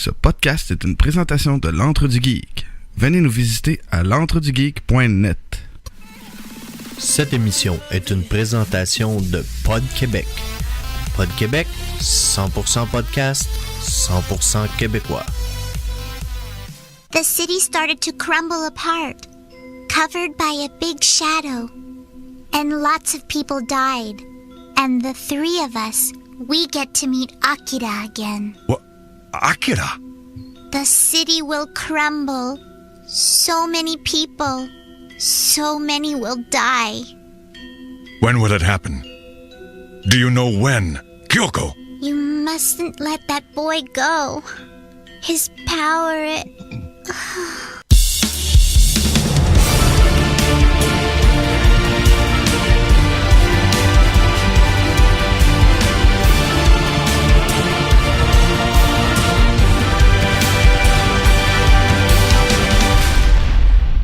Ce podcast est une présentation de l'Antre du Geek. Venez nous visiter à l'entredugeek.net. Cette émission est une présentation de Pod Québec. Pod Québec, 100% podcast, 100% québécois. The city started to crumble apart, covered by a big shadow. And lots of people died. And the three of us, we get to meet Akira again. What? Akira? The city will crumble. So many people. So many will die. When will it happen? Do you know when? Kyoko! You mustn't let that boy go. His power,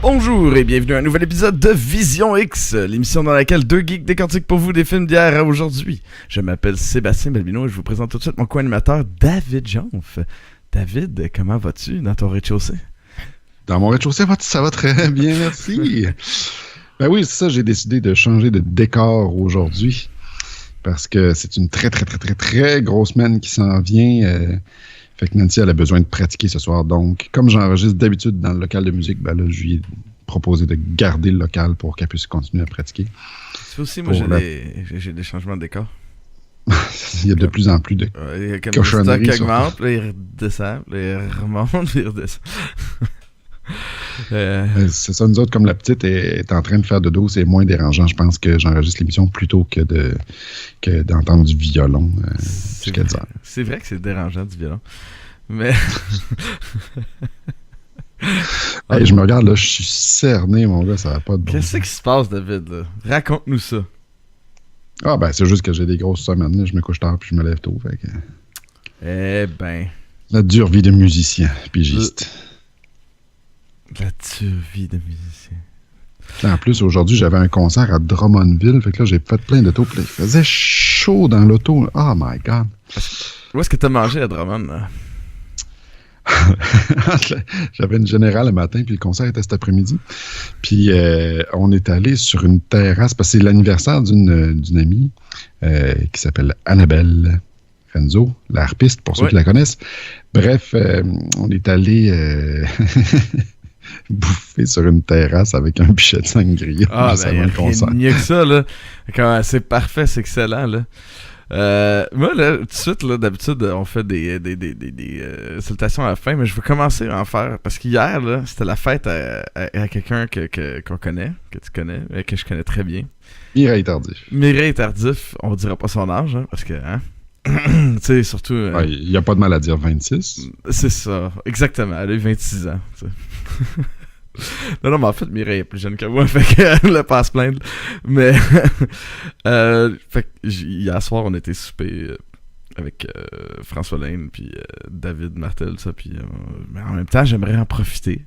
Bonjour et bienvenue à un nouvel épisode de Vision X, l'émission dans laquelle deux geeks décortiquent pour vous des films d'hier à aujourd'hui. Je m'appelle Sébastien Balbino et je vous présente tout de suite mon co-animateur David Jonf. David, comment vas-tu dans ton rez-de-chaussée? Dans mon rez-de-chaussée, ça va très bien, merci. Ben oui, c'est ça, j'ai décidé de changer de décor aujourd'hui parce que c'est une très grosse semaine qui s'en vient. Fait que Nancy, elle a besoin de pratiquer ce soir. Donc, comme j'enregistre d'habitude dans le local de musique, ben là, je lui ai proposé de garder le local pour qu'elle puisse continuer à pratiquer. C'est aussi, moi, j'ai des changements de décor. Il y a de plus en plus de cochonneries. Il augmente, puis il redescend, puis il remonte, puis il redescend. C'est ça, nous autres, comme la petite est en train de faire de dos, c'est moins dérangeant. Je pense que j'enregistre l'émission plutôt que d'entendre du violon jusqu'à 10 heures. C'est vrai que c'est dérangeant du violon. Mais. Hey, je me regarde, là, je suis cerné, mon gars, ça va pas de bon. Qu'est-ce qui se passe, David? Là? Raconte-nous ça. Ah, ben, c'est juste que j'ai des grosses semaines. Là. Je me couche tard puis je me lève tôt. Fait que... Eh ben. La dure vie de musicien, pigiste. La dure vie de musicien. En plus, aujourd'hui, j'avais un concert à Drummondville. Fait que là, j'ai fait plein d'autos. Il faisait chaud dans l'auto. Oh my God. Où est-ce que t'as mangé à Drummond? Là? J'avais une générale le matin, puis le concert était cet après-midi. Puis on est allé sur une terrasse, parce que c'est l'anniversaire d'une amie qui s'appelle Annabelle Renzo, la harpiste, pour ceux qui la connaissent. Bref, on est allé bouffer sur une terrasse avec un pichet de sangria. Ah, ben, il n'y a que ça, là. C'est parfait, c'est excellent, là. Moi, là, tout de suite, là, d'habitude, on fait des salutations à la fin, mais je vais commencer à en faire, parce qu'hier, là, c'était la fête à quelqu'un qu'on connaît, que tu connais, que je connais très bien. Mireille Tardif, on dira pas son âge, hein, parce que, hein, tu sais, surtout... Il n'y a pas de mal à dire 26. C'est ça, exactement, elle a eu 26 ans, tu sais. Non, mais en fait, Mireille est plus jeune que moi, fait qu'elle ne passe plaindre. Mais, fait que hier soir, on était souper avec François Lane, puis David Martel, ça, puis mais en même temps, j'aimerais en profiter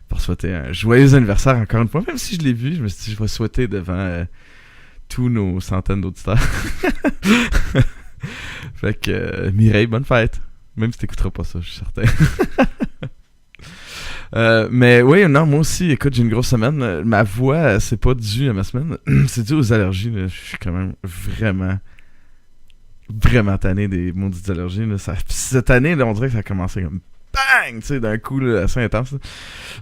pour souhaiter un joyeux anniversaire encore une fois. Même si je l'ai vu, je me suis dit, je vais souhaiter devant tous nos centaines d'auditeurs. Fait que, Mireille, bonne fête. Même si t'écouteras pas ça, je suis certain. Mais oui, non, moi aussi, écoute, j'ai une grosse semaine. Ma voix, c'est pas dû à ma semaine. C'est dû aux allergies. Là. Je suis quand même vraiment tanné des maudites allergies. Là. Cette année, là, on dirait que ça a commencé comme bang, tu sais, d'un coup, là, assez intense. Là.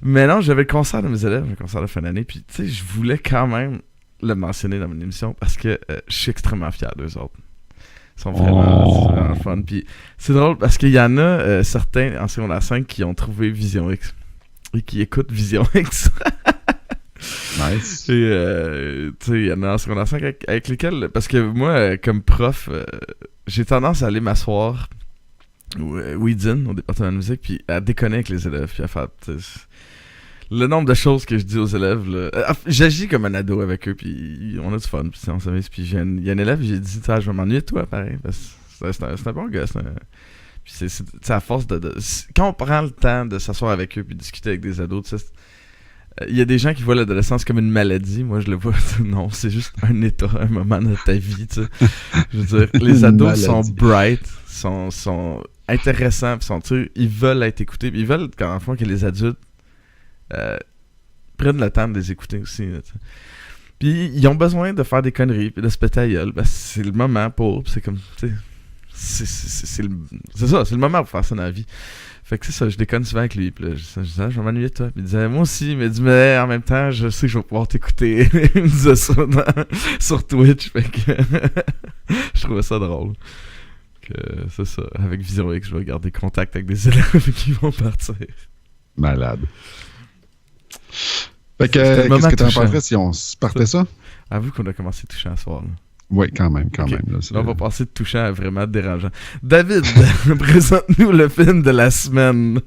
Mais non, j'avais le concert de mes élèves, le concert de fin d'année. Puis, tu sais, je voulais quand même le mentionner dans mon émission parce que je suis extrêmement fier d'eux autres. Ils sont vraiment fun. Puis, c'est drôle parce qu'il y en a certains en secondaire 5 qui ont trouvé Vision X. Et qui écoutent Vision X. Nice. Et tu sais, il y en a en secondaire 5 avec lesquels... Parce que moi, comme prof, j'ai tendance à aller m'asseoir au IDIN, au département de musique, puis à déconner avec les élèves, puis à faire... Le nombre de choses que je dis aux élèves, là, j'agis comme un ado avec eux, puis on a du fun, puis on s'amuse. Puis il y a un élève, j'ai dit, je vais m'ennuyer de toi, pareil, parce que c'est un bon gars, Puis c'est à force de... Quand on prend le temps de s'asseoir avec eux puis de discuter avec des ados, tu sais, il y a des gens qui voient l'adolescence comme une maladie. Moi, je le vois, non, c'est juste un état, un moment de ta vie, tu sais. Je veux dire, les ados sont bright, sont intéressants, puis ils veulent être écoutés, puis ils veulent qu'en fond que les adultes prennent le temps de les écouter aussi. Là, puis ils ont besoin de faire des conneries, puis de se péter à gueule. Ben, c'est le moment pour, puis c'est comme, tu sais, c'est ça, c'est le moment pour faire ça dans la vie. Fait que c'est ça, je déconne souvent avec lui, puis là, je disais, je vais m'ennuyer de toi. Puis il disait, moi aussi, il m'a dit, mais en même temps, je sais que je vais pouvoir t'écouter. Il me disait ça sur Twitch, fait que je trouvais ça drôle. Que c'est ça, avec Vision X, je vais garder contact avec des élèves qui vont partir. Malade. Fait que, qu'est-ce que tu en penserais si on se partait ça? Avoue qu'on a commencé touchant ce soir, là. Oui, quand même. Okay. Là, on va passer de touchant à vraiment dérangeant. David, présente-nous le film de la semaine.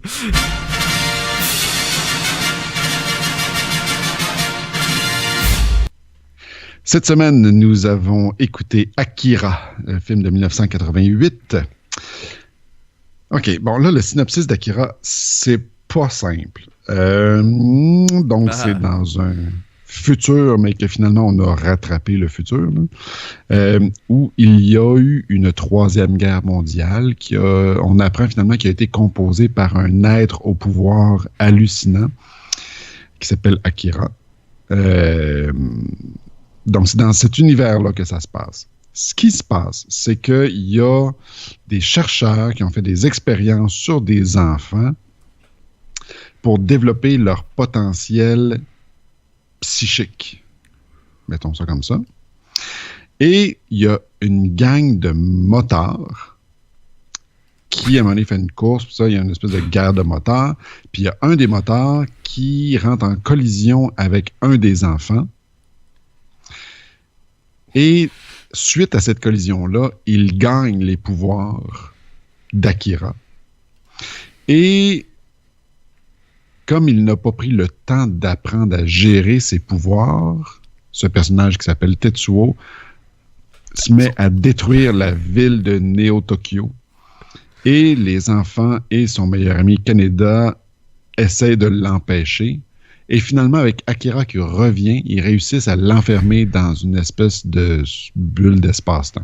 Cette semaine, nous avons écouté Akira, un film de 1988. OK, bon là, le synopsis d'Akira, c'est pas simple. Donc, c'est dans un futur, mais que finalement, on a rattrapé le futur, là, où il y a eu une troisième guerre mondiale on apprend finalement qu'il a été composé par un être au pouvoir hallucinant qui s'appelle Akira. Donc, c'est dans cet univers-là que ça se passe. Ce qui se passe, c'est qu'il y a des chercheurs qui ont fait des expériences sur des enfants pour développer leur potentiel psychique. Mettons ça comme ça. Et il y a une gang de motards qui, à un moment donné, fait une course, puis ça, il y a une espèce de guerre de motards. Puis il y a un des motards qui rentre en collision avec un des enfants. Et suite à cette collision-là, il gagne les pouvoirs d'Akira. Et comme il n'a pas pris le temps d'apprendre à gérer ses pouvoirs, ce personnage qui s'appelle Tetsuo se met à détruire la ville de Neo-Tokyo. Et les enfants et son meilleur ami Kaneda essaient de l'empêcher. Et finalement, avec Akira qui revient, ils réussissent à l'enfermer dans une espèce de bulle d'espace-temps.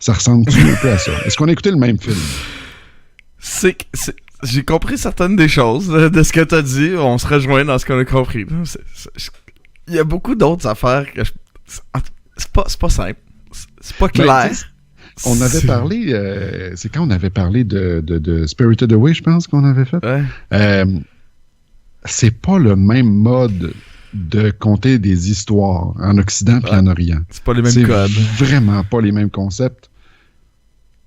Ça ressemble-tu un peu à ça? Est-ce qu'on a écouté le même film? J'ai compris certaines des choses de ce que t'as dit. On se rejoint dans ce qu'on a compris. Il y a beaucoup d'autres affaires que c'est pas simple. C'est pas clair. On avait parlé... c'est quand on avait parlé de Spirited Away, je pense, qu'on avait fait. Ouais. C'est pas le même mode de conter des histoires en Occident et en Orient. C'est pas les mêmes codes. C'est vraiment pas les mêmes concepts.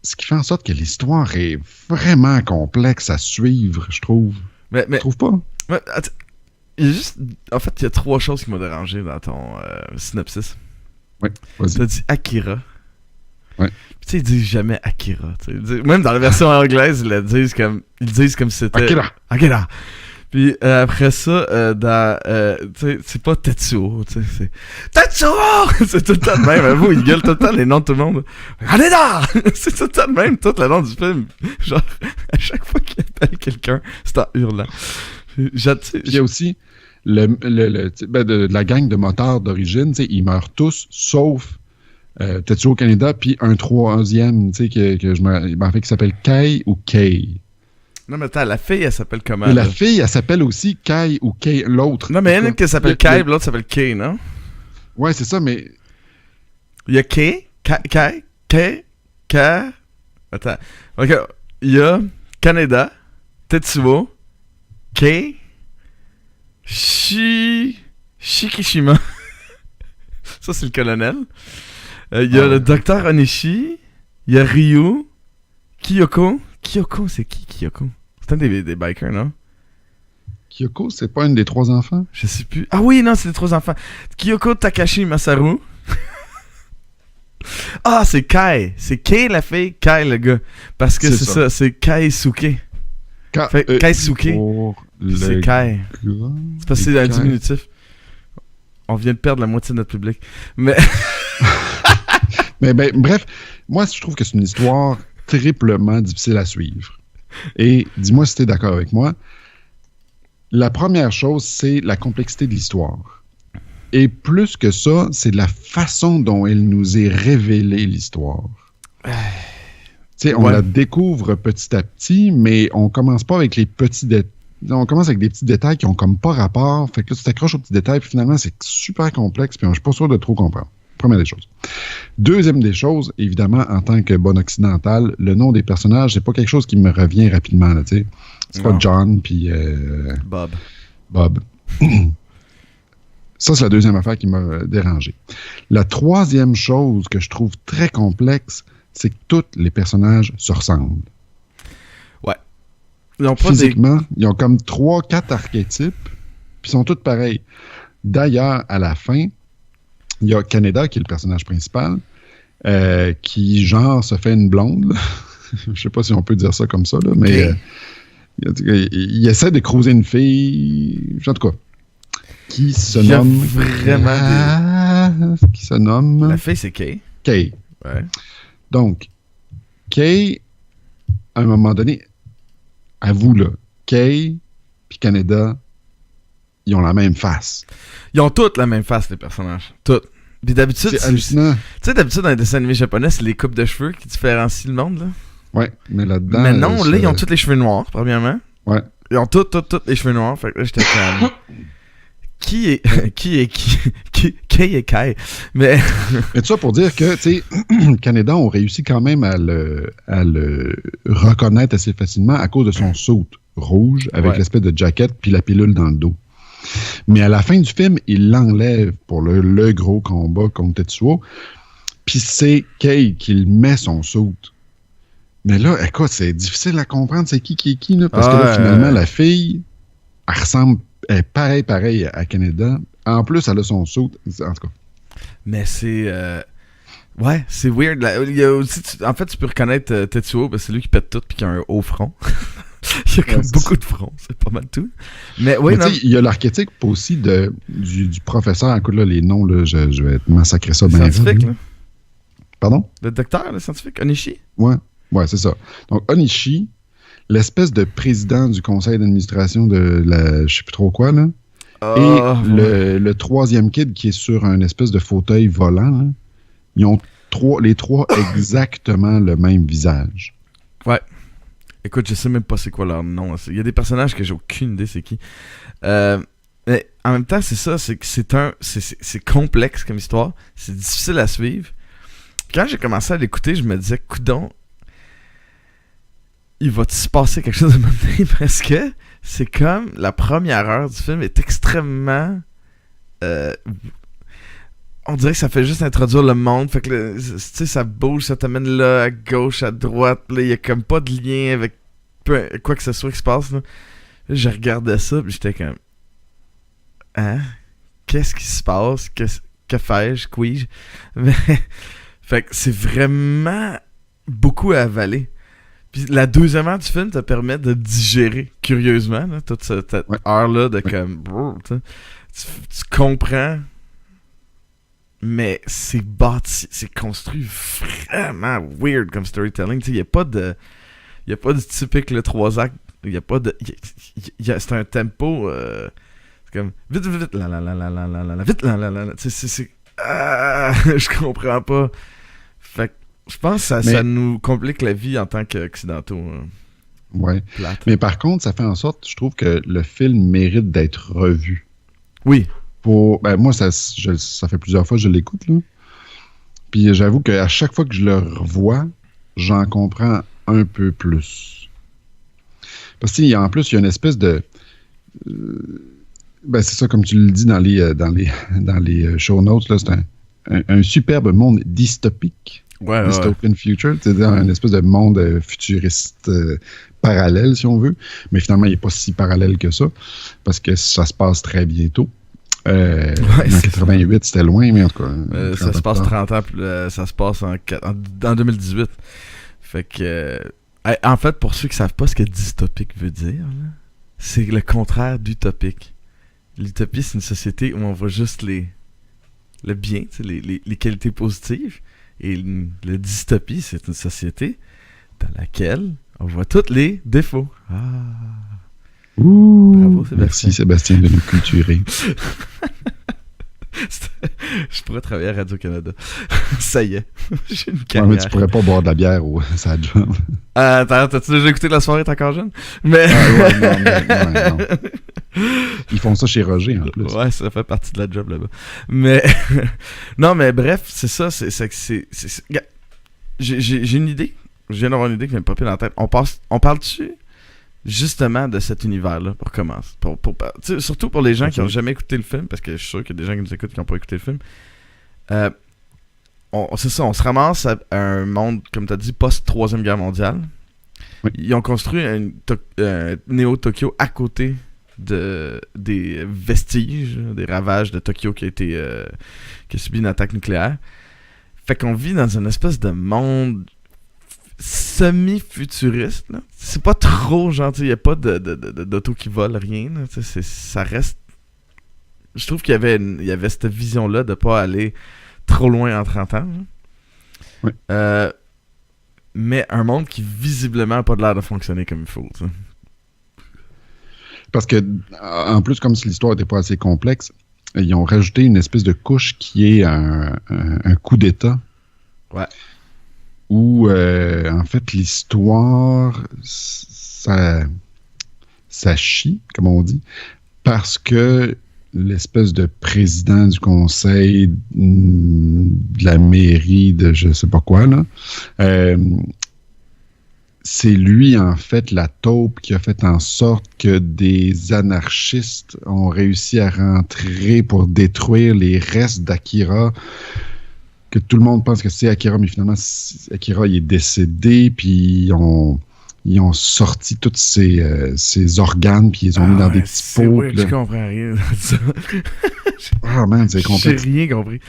Ce qui fait en sorte que l'histoire est vraiment complexe à suivre, je trouve. Mais tu trouves pas? Il y a juste... En fait, il y a 3 choses qui m'ont dérangé dans ton synopsis. Oui, vas-y. Tu as dit Akira. Ouais. Tu sais, ils disent jamais Akira. Même dans la version anglaise, ils disent comme si c'était... Akira. Puis après ça, c'est pas Tetsuo, tu sais, c'est Tetsuo! C'est tout le temps le même, avoue, il gueule tout le temps les noms de tout le monde. Kaneda! C'est tout le temps le même, tout le long du film. Genre, à chaque fois qu'il appelle quelqu'un, c'est en hurlant. Puis il y a aussi de la gang de motards d'origine, ils meurent tous, sauf Tetsuo Kaneda, puis un troisième, tu sais, qui s'appelle Kai ou Kei. Non, mais attends, la fille, elle s'appelle comment? La fille, elle s'appelle aussi Kai ou Kei, l'autre. Non, mais il y en a une qui s'appelle Kai, l'autre s'appelle Kei, non? Ouais, c'est ça, mais... Il y a Kei. Attends. Ok, il y a Kaneda, Tetsuo, Kei, Shikishima. Ça, c'est le colonel. Il y a le docteur Onishi. Il y a Ryu. Kyoko. Kyoko, c'est qui, Kyoko? C'est un des bikers, non? Kyoko, c'est pas une des 3 enfants? Je sais plus. Ah oui, non, c'est les 3 enfants. Kyoko, Takashi, Masaru. Ah, c'est Kai. C'est Kei la fille, Kai le gars. Parce que c'est ça, c'est Kaisuke. Kaisuke. C'est Kai. C'est parce que c'est un diminutif. On vient de perdre la moitié de notre public. Mais... Mais bref, moi, je trouve que c'est une histoire triplement difficile à suivre. Et dis-moi si tu es d'accord avec moi. La première chose, c'est la complexité de l'histoire. Et plus que ça, c'est la façon dont elle nous est révélée, l'histoire. Tu sais, on la découvre petit à petit, mais on commence pas avec les petits détails. On commence avec des petits détails qui ont comme pas rapport. Fait que là, tu t'accroches aux petits détails, puis finalement, c'est super complexe, puis je suis pas sûr de trop comprendre. Première des choses. Deuxième des choses, évidemment, en tant que bon occidental, le nom des personnages, c'est pas quelque chose qui me revient rapidement, là, tu sais. C'est pas John, puis... Bob. Ça, c'est la deuxième affaire qui m'a dérangé. La troisième chose que je trouve très complexe, c'est que tous les personnages se ressemblent. Ouais. Ils ont pas physiquement, ils ont comme 3-4 archétypes, puis ils sont tous pareils. D'ailleurs, à la fin, il y a Kaneda, qui est le personnage principal, qui, genre, se fait une blonde. Je sais pas si on peut dire ça comme ça, là, mais il essaie de croiser une fille, en tout cas, qui se nomme... Vraiment qui se nomme... La fille, c'est Kay. Kay. Ouais. Donc, Kay, à un moment donné, avoue, là, Kay puis Kaneda, ils ont la même face. Ils ont toutes la même face, les personnages. Toutes. Puis d'habitude, c'est hallucinant. Tu sais, d'habitude, dans les dessins animés japonais, c'est les coupes de cheveux qui différencient le monde, là. Ouais, mais là-dedans... Mais non, là, ils ont tous les cheveux noirs, premièrement. Ouais. Ils ont tous les cheveux noirs. Fait que là, j'étais comme... Qui est Kai? Mais tout ça pour dire que, tu sais, Kaneda ont réussi quand même à le reconnaître assez facilement à cause de son suit rouge avec l'espèce de jacket puis la pilule dans le dos. Mais à la fin du film, il l'enlève pour le gros combat contre Tetsuo. Puis c'est Kei qui met son suit. Mais là, écoute, c'est difficile à comprendre c'est qui est qui, là, parce que là, finalement, la fille, elle ressemble, elle est pareil à Kaneda. En plus, elle a son suit, en tout cas. Mais c'est... Ouais, c'est weird. Là, il y a aussi, en fait, tu peux reconnaître Tetsuo, parce que c'est lui qui pète tout puis qui a un haut front. Il y a comme beaucoup de front, c'est pas mal tout. Mais oui, tu sais, il y a l'archétype aussi du professeur. Écoute, là, les noms, là, je vais massacrer ça bien. Scientifique, là. Pardon? Le docteur, le scientifique, Onishi? Ouais, c'est ça. Donc, Onishi, l'espèce de président du conseil d'administration de la... je sais plus trop quoi, là. Et le troisième kid qui est sur un espèce de fauteuil volant, là, ils ont les trois exactement le même visage. Ouais. Écoute, je sais même pas c'est quoi leur nom. Il y a des personnages que j'ai aucune idée c'est qui. Mais en même temps, c'est ça, c'est que c'est complexe comme histoire. C'est difficile à suivre. Quand j'ai commencé à l'écouter, je me disais, coudon, il va-t-il se passer quelque chose de même? Parce que c'est comme la première heure du film est extrêmement... on dirait que ça fait juste introduire le monde. Fait que tu sais, ça bouge, ça t'amène là, à gauche, à droite. Là, il y a comme pas de lien avec quoi que ce soit qui se passe. Là, je regardais ça, puis j'étais comme... Hein? Qu'est-ce qui se passe? Que fais-je? Puis-je? Mais... Fait que c'est vraiment beaucoup à avaler. Puis la deuxième heure du film te permet de digérer, curieusement, là, toute cette heure-là de comme... Tu comprends, mais c'est bâti, c'est construit vraiment weird comme storytelling. Il n'y a pas de typique le 3 actes. Il n'y a pas de... c'est un tempo... c'est comme... Vite, vite, la, vite, la. C'est... je comprends pas. Fait que je pense que ça nous complique la vie en tant qu'occidentaux. Ouais. Mais par contre, ça fait en sorte, je trouve que le film mérite d'être revu. Oui. Moi, ça fait plusieurs fois que je l'écoute, là. Puis j'avoue qu'à chaque fois que je le revois, j'en comprends un peu plus. Parce qu'en plus, il y a une espèce de... c'est ça, comme tu le dis dans les show notes, là, c'est un superbe monde dystopique. Dystopian future, c'est-à-dire un espèce de monde futuriste parallèle, si on veut. Mais finalement, il n'est pas si parallèle que ça, parce que ça se passe très bientôt. En 88, c'était loin, mais en tout cas... ça se passe 30 ans, ça se passe en 2018. Fait que... en fait, pour ceux qui ne savent pas ce que dystopique veut dire, là, c'est le contraire d'utopique. L'utopie, c'est une société où on voit juste le bien, les qualités positives. Et le dystopie, c'est une société dans laquelle on voit tous les défauts. Ouh, bravo, Sébastien. Merci, Sébastien, de nous culturer. Je pourrais travailler à Radio-Canada. Ça y est. J'ai une Ouais, carrière. mais tu pourrais pas boire de la bière au sa job. Attends, t'as-tu déjà écouté La soirée, t'es encore jeune? Mais... Non. Ils font ça chez Roger, en plus. Ouais, ça fait partie de la job là-bas. Mais... non, mais bref, c'est ça. Regarde, j'ai une idée. Je viens d'avoir une idée qui vient me popper dans la tête. On parle-tu justement de cet univers-là pour commencer? Surtout pour les gens qui n'ont jamais écouté le film, parce que je suis sûr qu'il y a des gens qui nous écoutent qui n'ont pas écouté le film. C'est ça, on se ramasse à un monde, comme tu as dit, post-3e guerre mondiale. Oui. Ils ont construit un Néo-Tokyo à côté des vestiges, des ravages de Tokyo qui a subi une attaque nucléaire. Fait qu'on vit dans une espèce de monde semi-futuriste. Là. C'est pas trop gentil, il n'y a pas d'auto qui vole, rien. Là. Ça reste... Je trouve qu'il y avait cette vision-là de pas aller trop loin en 30 ans. Oui. Mais un monde qui visiblement n'a pas l'air de fonctionner comme il faut. T'sais. Parce que, en plus, comme si l'histoire n'était pas assez complexe, ils ont rajouté une espèce de couche qui est un coup d'État. Ouais. Où, en fait, l'histoire, ça chie, comme on dit, parce que l'espèce de président du conseil de la mairie de je sais pas quoi, là, c'est lui, en fait, la taupe qui a fait en sorte que des anarchistes ont réussi à rentrer pour détruire les restes d'Akira, que tout le monde pense que c'est Akira, mais finalement, Akira, il est décédé, puis ils ont sorti tous ses organes, puis ils les ont mis dans des petits pots. Oui, je comprends rien de ça. Ah, man, c'est complexe. J'ai rien compris.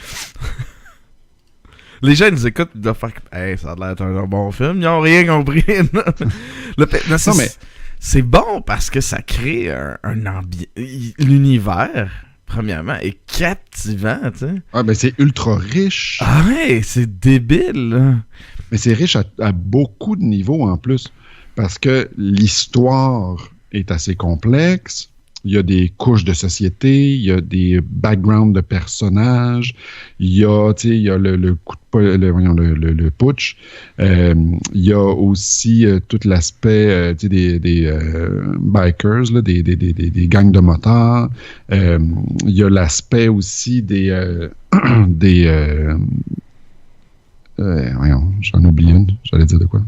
Les gens nous écoutent, ils doivent faire « Hey, ça a l'air d'être un bon film. » Ils n'ont rien compris. C'est bon parce que ça crée un ambiance. L'univers, premièrement, est captivant, tu sais. Ah, ben c'est ultra riche. Ah ouais, c'est débile, là. Mais c'est riche à beaucoup de niveaux, en plus. Parce que l'histoire est assez complexe. Il y a des couches de société, il y a des backgrounds de personnages, il y a le coup de le putsch, il y a aussi tout l'aspect des bikers, là, des gangs de motards, il y a l'aspect aussi voyons, j'en oublie une, j'allais dire de quoi?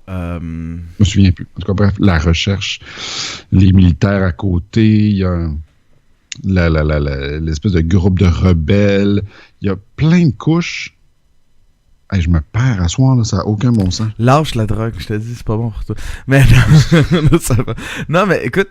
Je me souviens plus. En tout cas, bref, la recherche, les militaires à côté, il y a l'espèce de groupe de rebelles, il y a plein de couches. Hey, je me perds à soir, là, ça n'a aucun bon sens. Lâche la drogue, je te dis, c'est pas bon pour toi. Mais non, ça va. Non, mais écoute,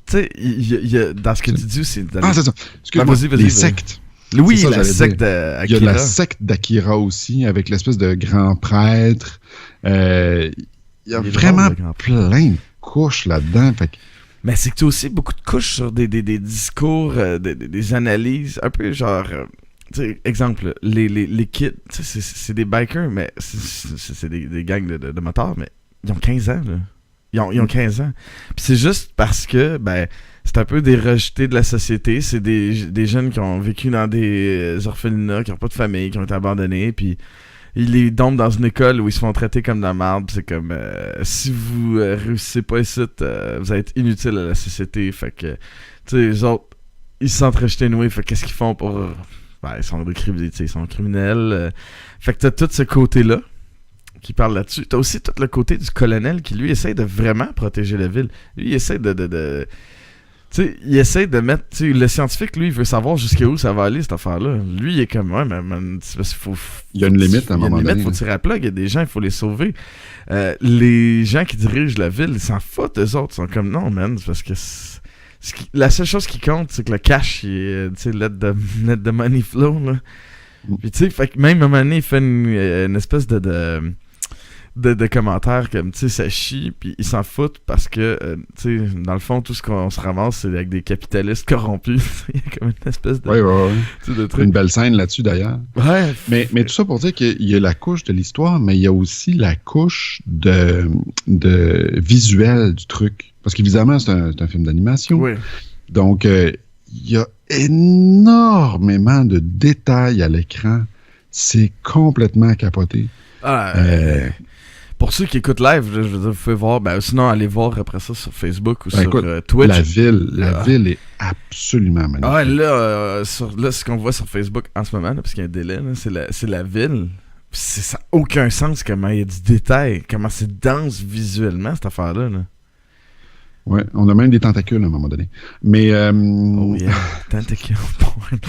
tu sais, il y a dans ce que tu dis aussi... Ah, c'est ça. Excuse-moi, les sectes. Oui, ça, la secte d'Akira. Il y a la secte d'Akira aussi, avec l'espèce de grand prêtre. Il y a vraiment plein de couches là-dedans. Fait que... Mais c'est que tu as aussi beaucoup de couches sur des discours, des analyses, un peu genre... exemple, les kids, c'est des bikers, mais c'est des gangs de motards, mais ils ont 15 ans, là. Ils ont 15 ans. Puis c'est juste parce que, ben... C'est un peu des rejetés de la société. C'est des jeunes qui ont vécu dans des orphelinats, qui n'ont pas de famille, qui ont été abandonnés, puis ils les tombent dans une école où ils se font traiter comme de la merde. C'est comme, si vous réussissez pas ici, vous êtes inutile à la société. Fait que, tu sais, les autres, ils se sentent rejetés noués. Fait qu'est-ce qu'ils font pour... Ben, ils sont criminels. Fait que t'as tout ce côté-là qui parle là-dessus. T'as aussi tout le côté du colonel qui, lui, essaie de vraiment protéger la ville. Lui, il essaie tu sais, il essaie de mettre... Tu sais, le scientifique, lui, il veut savoir jusqu'où ça va aller, cette affaire-là. Lui, il est comme... Ouais, mais il y a une limite à un moment donné. Il y a une limite, il faut tirer à plat. Il y a des gens, il faut les sauver. Les gens qui dirigent la ville, ils s'en foutent, eux autres. Ils sont comme, non, man, c'est parce que... la seule chose qui compte, c'est que le cash, tu sais, let the money flow, là. Puis, tu sais, fait que même à un moment donné, il fait une espèce de commentaires comme, tu sais, ça chie, puis ils s'en foutent parce que, tu sais, dans le fond, tout ce qu'on se ramasse, c'est avec des capitalistes corrompus. Il y a comme une espèce de... Ouais. De truc. Une belle scène là-dessus, d'ailleurs. Ouais. Mais tout ça pour dire qu'il y a la couche de l'histoire, mais il y a aussi la couche de visuel du truc. Parce qu'évidemment, c'est un film d'animation. Oui. Donc, il y a énormément de détails à l'écran. C'est complètement capoté. Pour ceux qui écoutent live, je veux dire, vous pouvez voir, sinon allez voir après ça sur Facebook ou écoute, Twitch. La ville est absolument magnifique. Là, ce qu'on voit sur Facebook en ce moment, là, parce qu'il y a un délai, là, c'est la ville. Ça n'a aucun sens comment il y a du détail, comment c'est dense visuellement cette affaire-là. Là. Ouais, on a même des tentacules à un moment donné. Mais oh yeah, tentacule porn.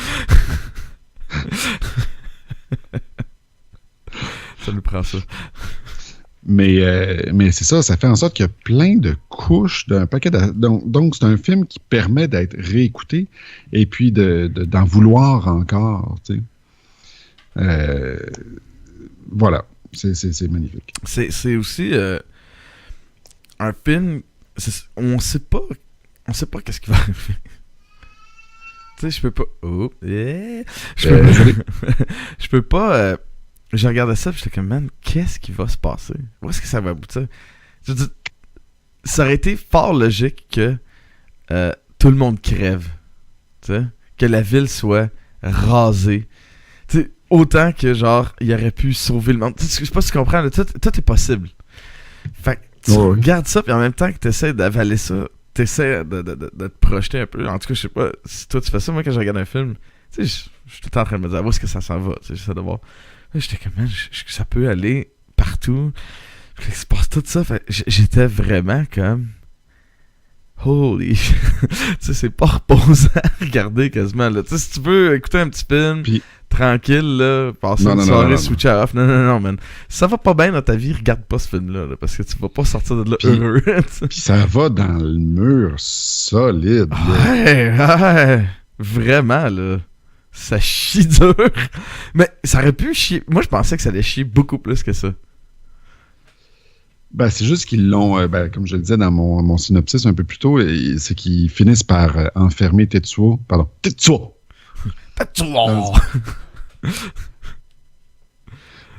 Ça nous prend ça. Mais c'est ça fait en sorte qu'il y a plein de couches d'un paquet donc c'est un film qui permet d'être réécouté et puis d'en vouloir encore, tu sais. Voilà, c'est magnifique. C'est aussi un film, on sait pas qu'est-ce qui va arriver. Tu sais, je peux pas... Oh, yeah. Je peux pas... J'ai regardé ça et j'étais comme, man, qu'est-ce qui va se passer? Où est-ce que ça va aboutir? Je veux dire, ça aurait été fort logique que tout le monde crève. Tu sais? Que la ville soit rasée. Tu sais, autant que, genre, il aurait pu sauver le monde. Je sais pas si tu comprends, là, tout est possible. Fait que tu regardes ça, puis en même temps que tu essaies d'avaler ça, tu essaies de te projeter un peu. En tout cas, je sais pas, si toi tu fais ça, moi quand je regarde un film, tu sais, je suis tout le temps en train de me dire, où est-ce que ça s'en va? Tu sais, j'essaie de voir. Là, j'étais comme, man, ça peut aller partout. Il se passe tout ça. Fait, j'étais vraiment comme... Holy... tu sais, c'est pas reposant à regarder quasiment. Là. Tu sais, si tu veux écouter un petit film, puis, tranquille, là, passer une soirée, switcher off. Non, man. Si ça va pas bien dans ta vie, regarde pas ce film-là, là, parce que tu vas pas sortir de là heureux. Puis ça va dans le mur solide. Ouais, vraiment, là. Ça chie dur. Mais ça aurait pu chier. Moi, je pensais que ça allait chier beaucoup plus que ça. Ben, c'est juste qu'ils l'ont, comme je le disais dans mon synopsis un peu plus tôt, c'est qu'ils finissent par enfermer Tetsuo. Pardon, Tetsuo!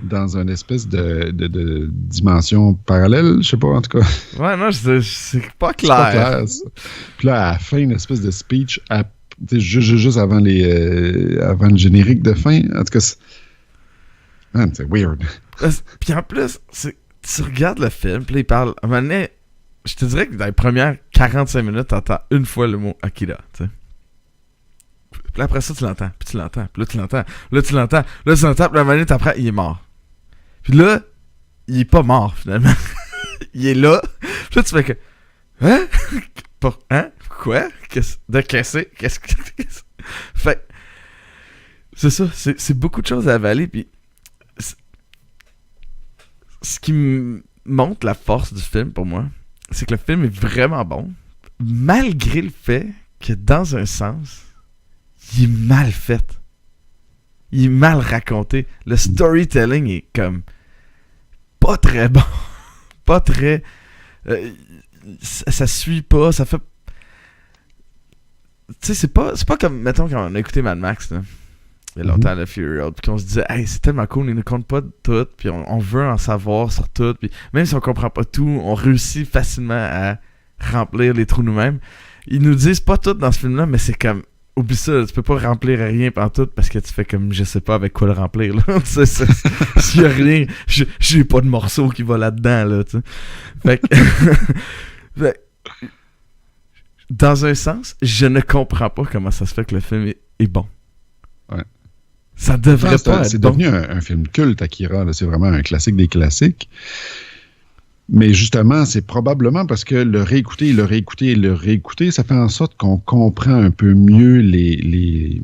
Dans une espèce de dimension parallèle, je sais pas, en tout cas. Ouais, non, c'est pas clair. C'est pas clair, ça. Puis là, à la fin, une espèce de speech juste avant avant le générique de fin. En tout cas, c'est weird. Puis en plus, tu regardes le film, puis il parle. À un moment donné, je te dirais que dans les premières 45 minutes, t'entends une fois le mot Akira, tu sais. Puis après ça, tu l'entends, puis tu l'entends, puis là, tu l'entends, là, tu l'entends, là, tu l'entends, puis à un moment donné, t'apprends, il est mort. Puis là, il est pas mort, finalement. Il est là. Puis là, tu fais que... Hein? Hein? Quoi? Qu'est-ce que... Fait... C'est ça, c'est beaucoup de choses à avaler, puis... Ce qui montre la force du film, pour moi, c'est que le film est vraiment bon, malgré le fait que, dans un sens, il est mal fait. Il est mal raconté. Le storytelling est comme... pas très bon. Pas très... ça suit pas, ça fait... Tu sais, c'est pas comme, mettons, quand on a écouté Mad Max, là, il y a longtemps, le Fury Road, puis qu'on se disait, hey, c'est tellement cool, ils ne comptent pas de tout, puis on veut en savoir sur tout, puis même si on comprend pas tout, on réussit facilement à remplir les trous nous-mêmes. Ils nous disent pas tout dans ce film-là, mais c'est comme, oublie ça, tu peux pas remplir rien pantoute parce que tu fais comme, je sais pas avec quoi le remplir, là. S'il y a rien, j'ai pas de morceau qui va là-dedans, là, tu sais. Fait que... dans un sens, je ne comprends pas comment ça se fait que le film est bon. Ouais. Ça devrait pas être c'est bon. devenu un film culte, Akira. Là. C'est vraiment un classique des classiques. Mais justement, c'est probablement parce que le réécouter, ça fait en sorte qu'on comprend un peu mieux les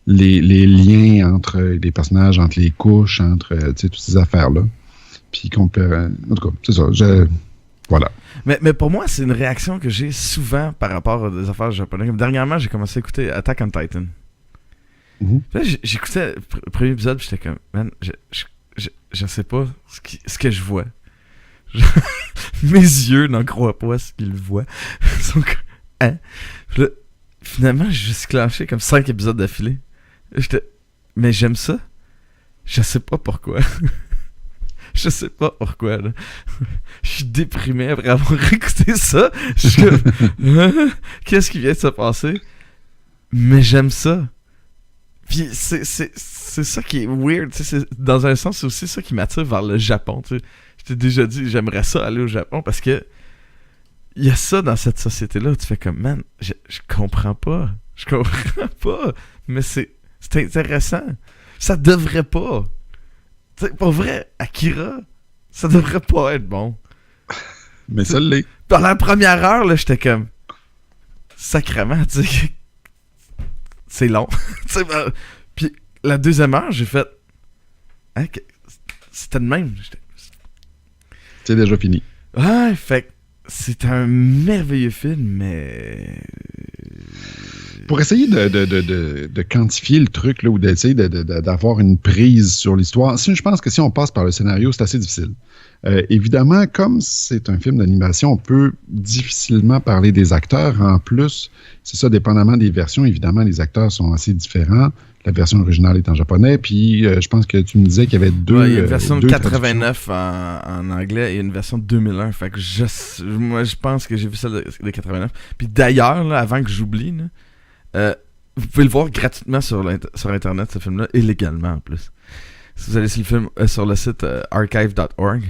liens entre les personnages, entre les couches, entre toutes ces affaires-là. Puis qu'on peut... En tout cas, c'est ça. Voilà. Mais pour moi, c'est une réaction que j'ai souvent par rapport à des affaires japonaises. Comme dernièrement, j'ai commencé à écouter Attack on Titan. Mm-hmm. Là, j'écoutais le premier épisode, puis j'étais comme, man, je sais pas ce que je vois. Mes yeux n'en croient pas ce qu'ils voient. Donc, hein? Puis là, finalement, j'ai juste clenché comme 5 épisodes d'affilée. Mais j'aime ça. Je sais pas pourquoi. Je sais pas pourquoi, là. Je suis déprimé après avoir écouté ça. Je suis comme... Qu'est-ce qui vient de se passer? Mais j'aime ça. Puis c'est ça qui est weird, tu sais, c'est dans un sens c'est aussi ça qui m'attire vers le Japon, tu sais. Je t'ai déjà dit, j'aimerais ça aller au Japon parce que il y a ça dans cette société-là, tu fais comme, man, je comprends pas, mais c'est intéressant. Ça devrait pas. Tu sais, pour vrai, Akira, ça devrait pas être bon. Mais ça l'est. Dans la première heure, là, j'étais comme, sacrément, tu sais, c'est long. Puis la deuxième heure, j'ai fait, hein, c'était de même. C'est déjà fini. Ouais, fait que c'est un merveilleux film, mais... Pour essayer de quantifier le truc, là, ou d'essayer d'avoir une prise sur l'histoire, je pense que si on passe par le scénario, c'est assez difficile. Évidemment, comme c'est un film d'animation, on peut difficilement parler des acteurs. En plus, c'est ça, dépendamment des versions, évidemment, les acteurs sont assez différents. La version originale est en japonais, puis je pense que tu me disais qu'il y avait deux... Ouais, il y a une version de 89 en anglais et une version de 2001. Fait que moi, je pense que j'ai vu celle de 89. Puis d'ailleurs, là, avant que j'oublie, là, vous pouvez le voir gratuitement sur Internet, ce film-là, illégalement en plus. Si vous allez sur le film sur le site archive.org,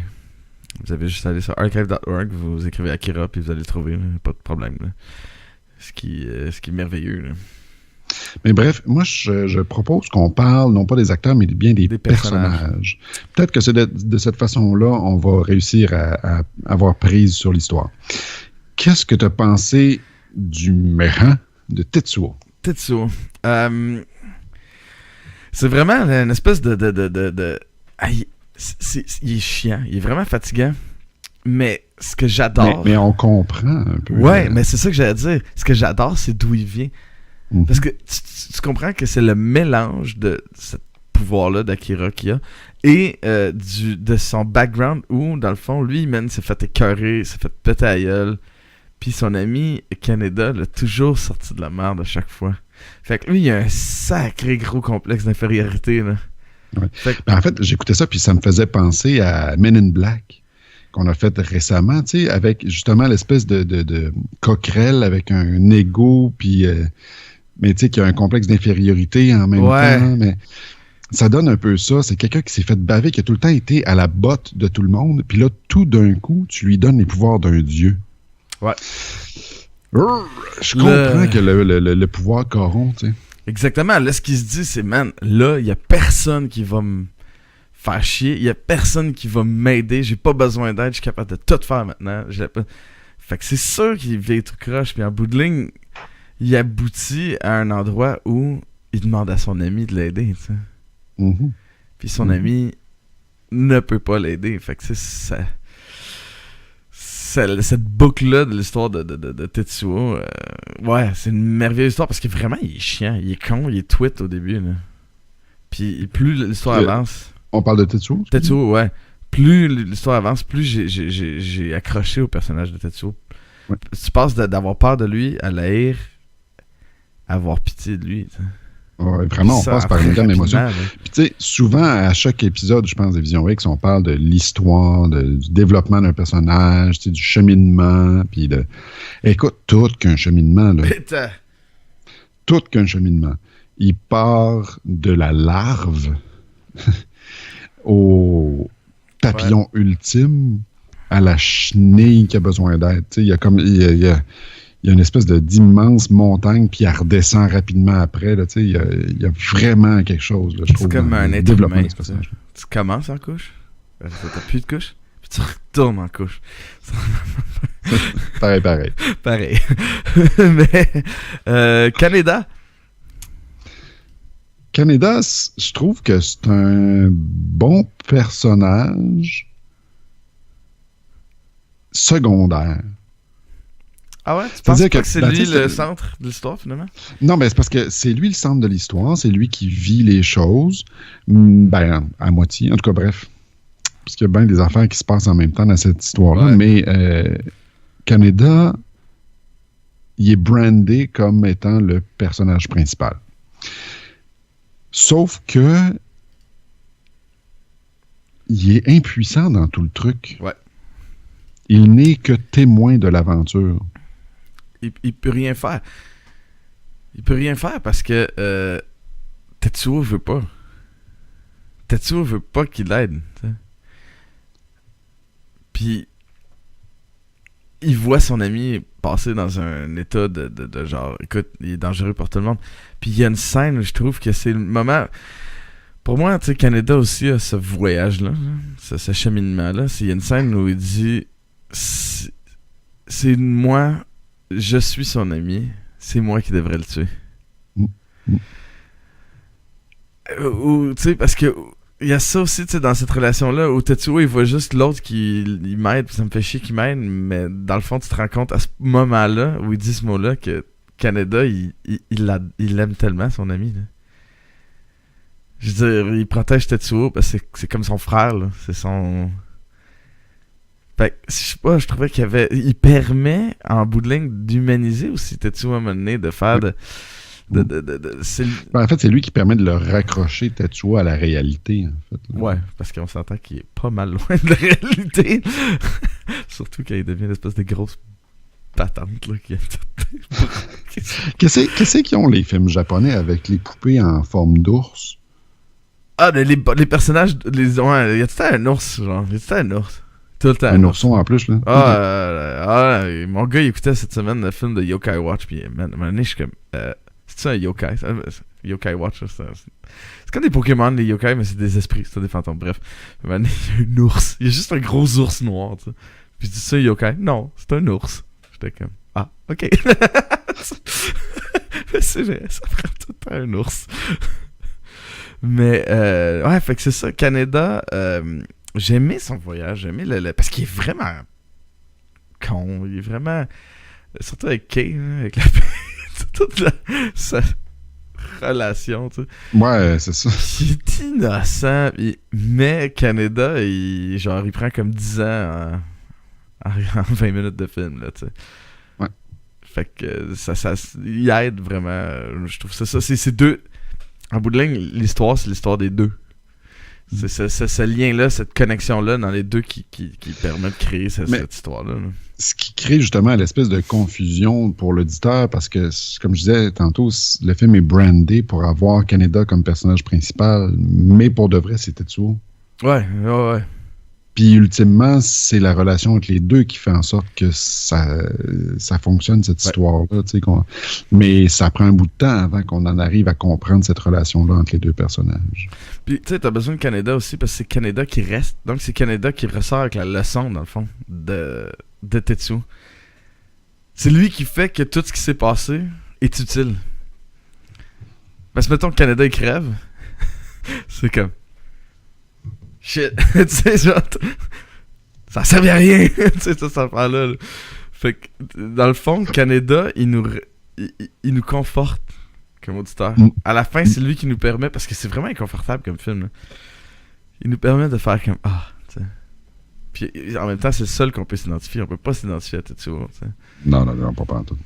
vous avez juste à aller sur archive.org, vous écrivez Akira, puis vous allez le trouver, là, pas de problème. Là. Ce qui est merveilleux. Là. Mais bref, moi, je propose qu'on parle, non pas des acteurs, mais bien des personnages. Peut-être que c'est de cette façon-là, on va réussir à avoir prise sur l'histoire. Qu'est-ce que tu as pensé du méchant de Tetsuo? Tetsuo. C'est vraiment une espèce de... il est chiant. Il est vraiment fatigant. Mais ce que j'adore... Mais on comprend un peu. Ouais, mais c'est ça que j'allais dire. Ce que j'adore, c'est d'où il vient. Parce que tu comprends que c'est le mélange de ce pouvoir-là d'Akira qu'il a et de son background où, dans le fond, lui, il s'est fait écœurer, s'est fait péter à gueule. Puis son ami Kaneda l'a toujours sorti de la merde à chaque fois. Fait que lui, il a un sacré gros complexe d'infériorité, là. Ouais. En fait, j'écoutais ça, puis ça me faisait penser à Men in Black, qu'on a fait récemment, tu sais, avec justement l'espèce de coquerelle avec un ego, puis... mais tu sais, qui a un complexe d'infériorité en même temps. Mais ça donne un peu ça. C'est quelqu'un qui s'est fait baver, qui a tout le temps été à la botte de tout le monde. Puis là, tout d'un coup, tu lui donnes les pouvoirs d'un dieu. Ouais. Je comprends que le pouvoir corrompt, tu sais. Exactement. Là, ce qu'il se dit, c'est, man, là, il n'y a personne qui va me faire chier. Il n'y a personne qui va m'aider. J'ai pas besoin d'aide. Je suis capable de tout faire maintenant. Fait que c'est sûr qu'il vient tout croche. Puis en bout de ligne... il aboutit à un endroit où il demande à son ami de l'aider, tu sais. Puis son ami ne peut pas l'aider. Fait que c'est cette boucle-là de l'histoire de Tetsuo, ouais, c'est une merveilleuse histoire parce que vraiment, il est chiant, il est con, il est tweet au début, là. Puis plus l'histoire avance... On parle de Tetsuo? Tetsuo, ouais. Plus l'histoire avance, plus j'ai accroché au personnage de Tetsuo. Ouais. Tu passes d'avoir peur de lui à l'haïr, avoir pitié de lui. T'sais. Ouais, vraiment, on passe par une gamme d'émotions. Puis tu sais, souvent, à chaque épisode, je pense, de Vision X, on parle de l'histoire, du développement d'un personnage, du cheminement, puis de... Écoute, tout qu'un cheminement, là. Tout qu'un cheminement. Il part de la larve au papillon ultime à la chenille qui a besoin d'aide. Tu sais, il y a comme... Il y a une espèce d'immense montagne, puis elle redescend rapidement après. Là, il y a vraiment quelque chose. Là, je trouve, c'est comme un être humain. Tu commences en couche, t'as plus de couche, puis tu retournes en couche. Pareil. Mais Kaneda, je trouve que c'est un bon personnage secondaire. Ah ouais? Tu penses pas que c'est lui le centre de l'histoire, finalement? Non, mais c'est parce que c'est lui le centre de l'histoire, c'est lui qui vit les choses, ben, à moitié, en tout cas, bref. Parce qu'il y a bien des affaires qui se passent en même temps dans cette histoire-là, mais Kaneda, il est brandé comme étant le personnage principal. Sauf que il est impuissant dans tout le truc. Ouais. Il n'est que témoin de l'aventure. Il peut rien faire. Il peut rien faire parce que Tetsuo veut pas. Tetsuo veut pas qu'il l'aide. T'sais. Puis il voit son ami passer dans un état de genre, écoute, il est dangereux pour tout le monde. Puis il y a une scène où je trouve que c'est le moment... Pour moi, tu sais, Kaneda aussi a ce voyage-là, ce cheminement-là. Il y a une scène où il dit c'est moi, je suis son ami, c'est moi qui devrais le tuer. Ou, tu sais, parce que il y a ça aussi, tu sais, dans cette relation-là, où Tetsuo, il voit juste l'autre qui il m'aide, puis ça me fait chier qu'il m'aide, mais dans le fond, tu te rends compte à ce moment-là, où il dit ce mot-là, que Kaneda, il aime tellement son ami, là. Je veux dire, il protège Tetsuo parce que c'est comme son frère, là. C'est son... Fait que, je sais pas, je trouvais qu'il y avait... Il permet, en bout de ligne, d'humaniser aussi Tetsuo à un moment donné, de faire En fait, c'est lui qui permet de le raccrocher Tetsuo à la réalité, en fait. Là. Ouais, parce qu'on s'entend qu'il est pas mal loin de la réalité. Surtout quand il devient une espèce de grosse patente, là. Qu'est-ce qu'ils ont, les films japonais, avec les poupées en forme d'ours? Ah, les personnages, il y a tout le temps un ours, genre. Il y a tout le temps un ours. Tout le temps un ourson en plus, là. Mon gars, il écoutait cette semaine le film de Yokai Watch, puis man, à un moment donné, je suis comme, c'est-tu un yokai? Yokai Watch, c'est comme des Pokémon, les yokai, mais c'est des esprits, c'est des fantômes. Bref, à un moment donné, il y a un ours. Il y a juste un gros ours noir, tu sais. Puis je dis ça, yokai? Non, c'est un ours. J'étais comme, ah, ok. C'est vrai, ça prend tout le temps un ours. Mais, ouais, fait que c'est ça. Kaneda, j'ai aimé son voyage. J'ai aimé parce qu'il est vraiment con. Il est vraiment... Surtout avec Kay, hein, avec toute sa relation, tu sais. Ouais, c'est ça. Il est innocent. Mais Kaneda, il prend comme 10 ans en 20 minutes de film, là, tu sais. Ouais. Fait que il aide vraiment. Je trouve ça. C'est deux... En bout de ligne, l'histoire, c'est l'histoire des deux. C'est ce lien-là, cette connexion-là dans les deux qui permet de créer cette histoire-là. Là. Ce qui crée justement l'espèce de confusion pour l'auditeur, parce que, comme je disais tantôt, le film est brandé pour avoir Kaneda comme personnage principal, mais pour de vrai, c'est Tetsuo. Ouais. Puis ultimement, c'est la relation entre les deux qui fait en sorte que ça fonctionne, cette histoire-là. Tu sais, mais ça prend un bout de temps avant qu'on en arrive à comprendre cette relation-là entre les deux personnages. Puis tu sais, t'as besoin de Kaneda aussi parce que c'est Kaneda qui reste. Donc c'est Kaneda qui ressort avec la leçon, dans le fond, de Tetsuo. C'est lui qui fait que tout ce qui s'est passé est utile. Parce que mettons que Kaneda il crève, c'est comme... Shit, tu sais, genre, ça servait à rien, tu sais, cette affaire-là. Là. Fait que, dans le fond, Kaneda, il nous conforte comme auditeur. À la fin, c'est lui qui nous permet, parce que c'est vraiment inconfortable comme film, là. Il nous permet de faire comme, tu sais. Puis en même temps, c'est le seul qu'on peut s'identifier. On peut pas s'identifier à Tetsuo, tu sais. Non, pas en tout.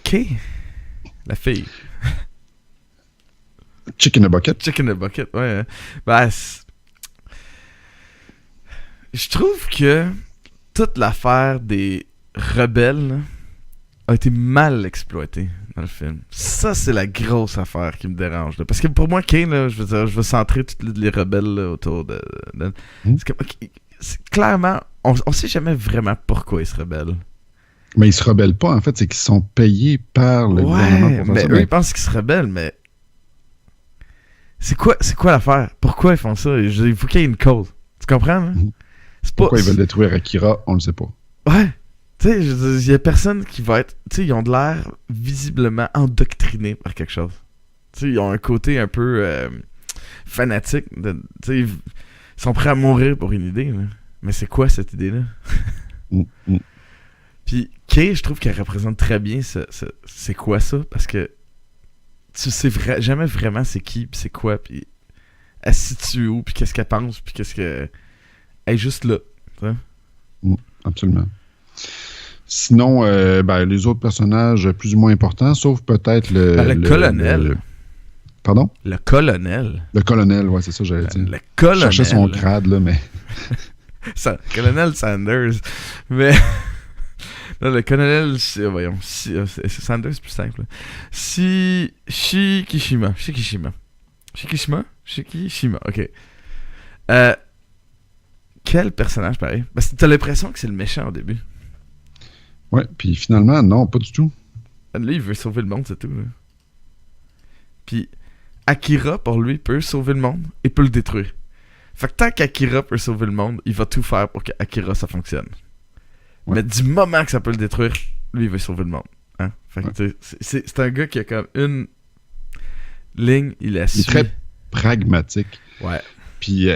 Kay, la fille. Chicken in a Bucket. Chicken in a Bucket, ouais. Ben, je trouve que toute l'affaire des rebelles là, a été mal exploitée dans le film. Ça, c'est la grosse affaire qui me dérange. Là. Parce que pour moi, Kane, là, je veux centrer tous les rebelles là, autour de... C'est comme, clairement, on sait jamais vraiment pourquoi ils se rebellent. Mais ils se rebellent pas, en fait, c'est qu'ils sont payés par le gouvernement pour faire ça. Eux, ils pensent qu'ils se rebellent, mais... C'est quoi l'affaire? Pourquoi ils font ça? Il faut qu'il y ait une cause. Tu comprends, là? Pourquoi ils veulent détruire Akira, on le sait pas. Ouais. Tu sais, il y a personne qui va être... Tu sais, ils ont de l'air visiblement endoctrinés par quelque chose. Tu sais, ils ont un côté un peu fanatique. Tu sais, ils sont prêts à mourir pour une idée. Là. Mais c'est quoi cette idée-là? Puis Kay, je trouve qu'elle représente très bien c'est quoi ça? Parce que tu sais jamais vraiment c'est qui, puis c'est quoi, puis elle se situe où, puis qu'est-ce qu'elle pense, puis qu'est-ce que... Elle est juste là. Absolument. Sinon, les autres personnages plus ou moins importants, sauf peut-être le colonel. Pardon? Le colonel. Le colonel, ouais, c'est ça que j'allais dire. Le colonel. Je cherchais son grade, là, mais... Colonel Sanders. Mais... Là, le colonel, voyons, Sanders, c'est plus simple. Shikishima, ok. Quel personnage pareil. Parce que t'as l'impression que c'est le méchant au début. Ouais, puis finalement, non, pas du tout. Lui, il veut sauver le monde, c'est tout. Là. Puis Akira, pour lui, peut sauver le monde et peut le détruire. Fait que tant qu'Akira peut sauver le monde, il va tout faire pour qu'Akira, ça fonctionne. Ouais. Mais du moment que ça peut le détruire, lui, il veut sauver le monde. Hein? Fait que, c'est un gars qui a comme une ligne, il est très pragmatique. Ouais. Puis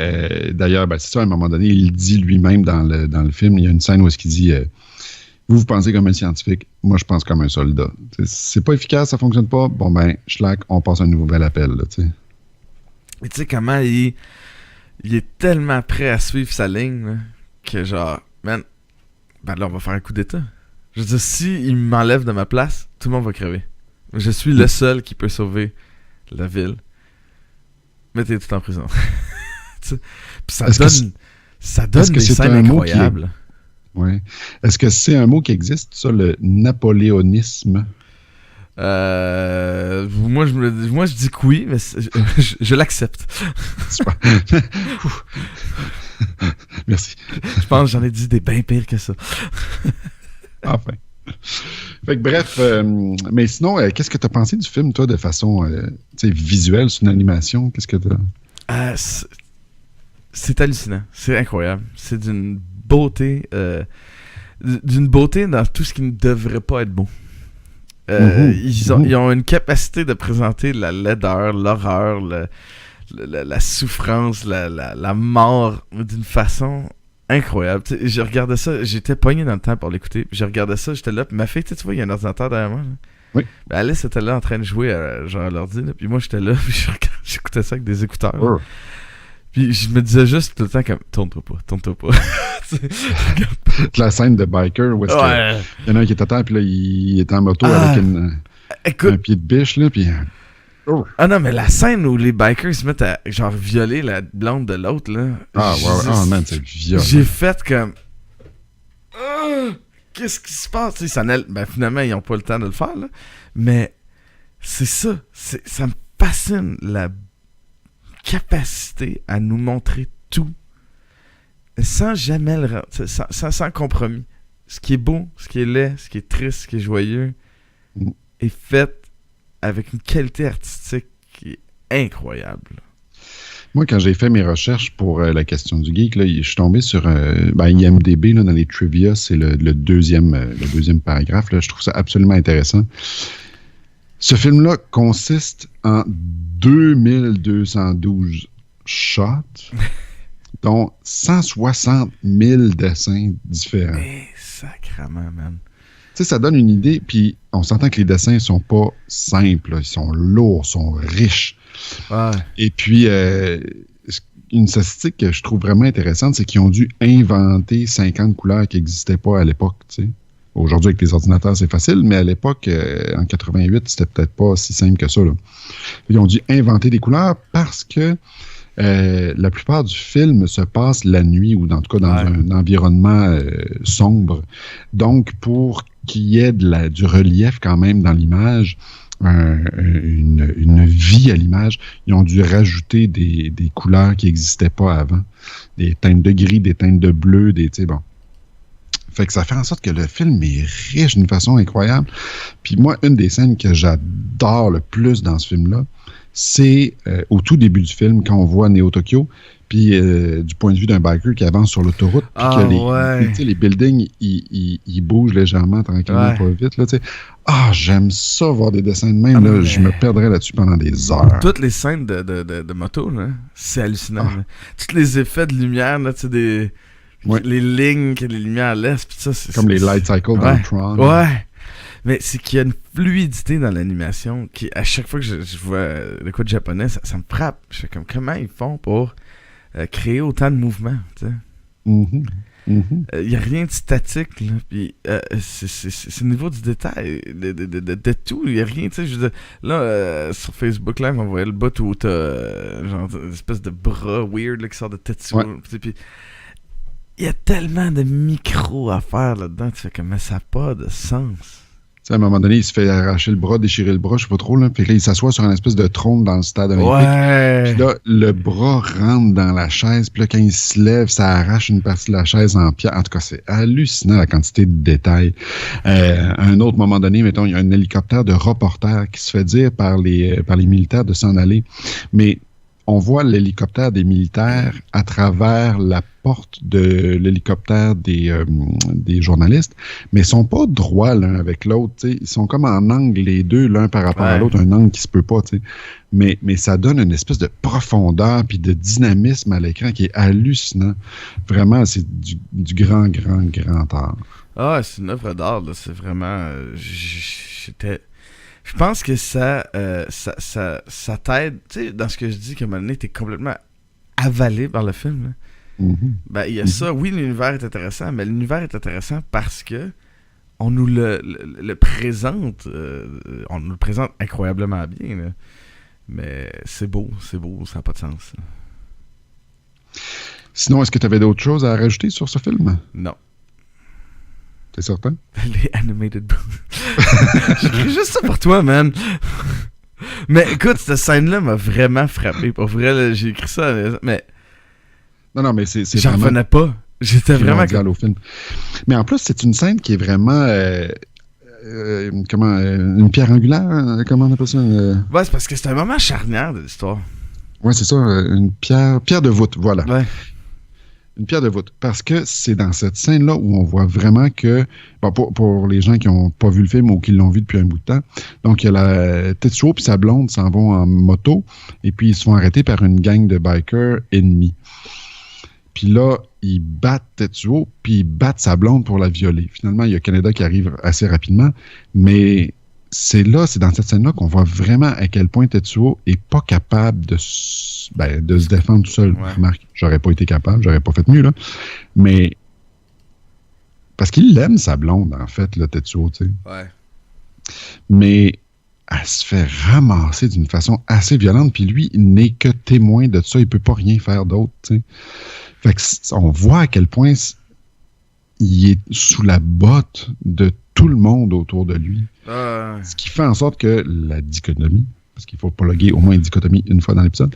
d'ailleurs, c'est ça, à un moment donné, il dit lui-même dans le film, il y a une scène où il dit vous pensez comme un scientifique, moi je pense comme un soldat. T'sais, c'est pas efficace, ça fonctionne pas, bon ben, schlack, on passe un nouvel appel. Là, t'sais. Et tu sais comment il est tellement prêt à suivre sa ligne là, que genre, man, ben là on va faire un coup d'état. Je veux dire, si il m'enlève de ma place, tout le monde va crever. Je suis le seul qui peut sauver la ville. Mettez tout en prison. Puis ça donne des scènes incroyables. Ouais. Est-ce que c'est un mot qui existe, ça, le napoléonisme? Moi, je dis que oui, mais je l'accepte. Super. Merci. Je pense que j'en ai dit des bien pires que ça. Enfin. Fait que bref, mais sinon, qu'est-ce que tu as pensé du film, toi, de façon visuelle, c'est une animation? Qu'est-ce que tu as... c'est hallucinant. C'est incroyable. C'est d'une beauté dans tout ce qui ne devrait pas être beau. Ils ont une capacité de présenter la laideur, l'horreur, la souffrance, la mort d'une façon incroyable. T'sais, je regardais ça, j'étais pogné dans le temps pour l'écouter. Je regardais ça, j'étais là, puis ma fille, tu vois, il y a un ordinateur derrière moi. Là. Oui. Ben, Alice était là en train de jouer genre à l'ordi, puis moi j'étais là, puis j'écoutais ça avec des écouteurs. Puis je me disais juste tout le temps comme tourne-toi pas. La scène de biker où est-ce qu'il y en a un qui est à terre, puis là il est en moto avec un pied de biche, là, puis... Ah non, mais la scène où les bikers se mettent à genre violer la blonde de l'autre, là. Man, c'est violent. J'ai fait comme... qu'est-ce qui se passe? Finalement, ils n'ont pas le temps de le faire, là. Mais c'est ça. Ça me fascine, la capacité à nous montrer tout sans jamais sans compromis. Ce qui est beau, ce qui est laid, ce qui est triste, ce qui est joyeux est fait avec une qualité artistique qui est incroyable. Moi, quand j'ai fait mes recherches pour la question du geek, là, je suis tombé sur IMDb, là, dans les trivia, c'est le deuxième paragraphe. Là, je trouve ça absolument intéressant. Ce film-là consiste en 2212 shots, dont 160 000 dessins différents. Mais sacrément, man. Tu sais, ça donne une idée, puis on s'entend que les dessins sont pas simples, là, ils sont lourds, sont riches. Ouais. Et puis, une statistique que je trouve vraiment intéressante, c'est qu'ils ont dû inventer 50 couleurs qui n'existaient pas à l'époque, tu sais. Aujourd'hui, avec les ordinateurs, c'est facile, mais à l'époque, en 88, c'était peut-être pas si simple que ça, là. Ils ont dû inventer des couleurs parce que la plupart du film se passe la nuit ou en tout cas dans un environnement sombre. Donc, pour qu'il y ait du relief quand même dans l'image, une vie à l'image, ils ont dû rajouter des couleurs qui n'existaient pas avant. Des teintes de gris, des teintes de bleu, tu sais, bon. Fait que ça fait en sorte que le film est riche d'une façon incroyable. Puis moi, une des scènes que j'adore le plus dans ce film-là, c'est au tout début du film, quand on voit Neo Tokyo, puis du point de vue d'un biker qui avance sur l'autoroute, puis que les buildings, ils bougent légèrement, tranquillement, pas vite. Là, j'aime ça, voir des dessins de même. Là, je me perdrais là-dessus pendant des heures. Toutes les scènes de moto, là, c'est hallucinant. Là. Tous les effets de lumière, là, les lignes que les lumières laissent, pis ça, comme les light cycles dans Tron. Ouais. Mais c'est qu'il y a une fluidité dans l'animation qui, à chaque fois que je vois de quoi de japonais, ça me frappe. Je fais comme, comment ils font pour créer autant de mouvements, tu sais. Il n'y a rien de statique, là. Puis, c'est au niveau du détail, de tout. Il n'y a rien, tu sais. Je veux dire, là, sur Facebook Live, on voyait le bout où t'as genre une espèce de bras weird là, qui sort de Tetsuo. Puis, il y a tellement de micros à faire là-dedans, tu fais comme, mais ça n'a pas de sens. À un moment donné, il se fait arracher le bras, déchirer le bras, je sais pas trop, là. Puis là, il s'assoit sur une espèce de trône dans le stade olympique. Ouais. Puis là, le bras rentre dans la chaise. Puis là, quand il se lève, ça arrache une partie de la chaise en pierre. En tout cas, c'est hallucinant la quantité de détails. À un autre moment donné, mettons, il y a un hélicoptère de reporter qui se fait dire par les militaires de s'en aller. Mais on voit l'hélicoptère des militaires à travers la porte de l'hélicoptère des journalistes, mais ils sont pas droits l'un avec l'autre. T'sais. Ils sont comme en angle les deux, l'un par rapport à l'autre, un angle qui se peut pas. T'sais. Mais ça donne une espèce de profondeur puis de dynamisme à l'écran qui est hallucinant. Vraiment, c'est du grand art. Ah, c'est une œuvre d'art, là. C'est vraiment... Je pense que ça t'aide, tu sais, dans ce que je dis, qu'à un moment donné, t'es complètement avalé par le film. Là. Mm-hmm. Ben, il y a ça. Oui, l'univers est intéressant, mais l'univers est intéressant parce que on nous le présente, on nous le présente incroyablement bien. Là. Mais c'est beau, ça n'a pas de sens. Sinon, est-ce que tu avais d'autres choses à rajouter sur ce film? Non. T'es certain? Les animated J'écris juste ça pour toi, man. Mais écoute, cette scène-là m'a vraiment frappé. Pour vrai, là, j'ai écrit ça, mais... Non, mais c'est j'en revenais pas. J'étais vraiment... au film. Mais en plus, c'est une scène qui est vraiment... une pierre angulaire? Comment on appelle ça? Ouais, c'est parce que c'est un moment charnière de l'histoire. Ouais, c'est ça. Une pierre de voûte, voilà. Ouais. Une pierre de voûte. Parce que c'est dans cette scène-là où on voit vraiment que, bon, pour les gens qui n'ont pas vu le film ou qui l'ont vu depuis un bout de temps, donc il y a la Tetsuo et sa blonde s'en vont en moto et puis ils se font arrêter par une gang de bikers ennemis. Puis là, ils battent Tetsuo puis ils battent sa blonde pour la violer. Finalement, il y a Kaneda qui arrive assez rapidement, mais c'est dans cette scène-là qu'on voit vraiment à quel point Tetsuo est pas capable de se défendre tout seul. Ouais. Remarque, j'aurais pas été capable, j'aurais pas fait mieux, là. Mais parce qu'il aime sa blonde, en fait, là, Tetsuo, tu sais. Ouais. Mais elle se fait ramasser d'une façon assez violente, puis lui, il n'est que témoin de ça, il peut pas rien faire d'autre, tu sais. Fait que on voit à quel point il est sous la botte de tout le monde autour de lui. Ce qui fait en sorte que la dichotomie, parce qu'il faut plugger au moins une dichotomie une fois dans l'épisode,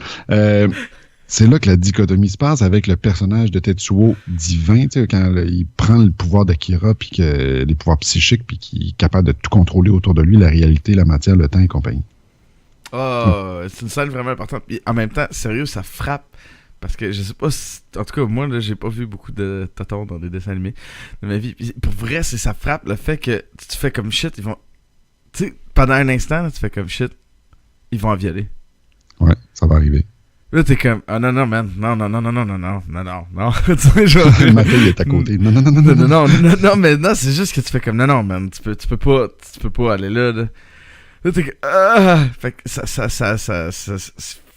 c'est là que la dichotomie se passe avec le personnage de Tetsuo divin, tu sais, quand il prend le pouvoir d'Akira, puis que les pouvoirs psychiques, puis qu'il est capable de tout contrôler autour de lui, la réalité, la matière, le temps et compagnie. C'est une scène vraiment importante. Puis en même temps, sérieux, ça frappe. Parce que je sais pas si... En tout cas, moi, là, j'ai pas vu beaucoup de tatons dans des dessins animés de ma vie. Puis pour vrai, ça frappe le fait que tu fais comme shit, ils vont... Tu sais, pendant un instant, là, tu fais comme shit, ils vont en violer. Ouais, ça va arriver. Là, t'es comme, ah non, man, non. Tu sais, genre... Ma fille est à côté. Non, mais non, c'est juste que tu fais comme, non, man, tu peux pas aller là. Là, t'es comme, fait que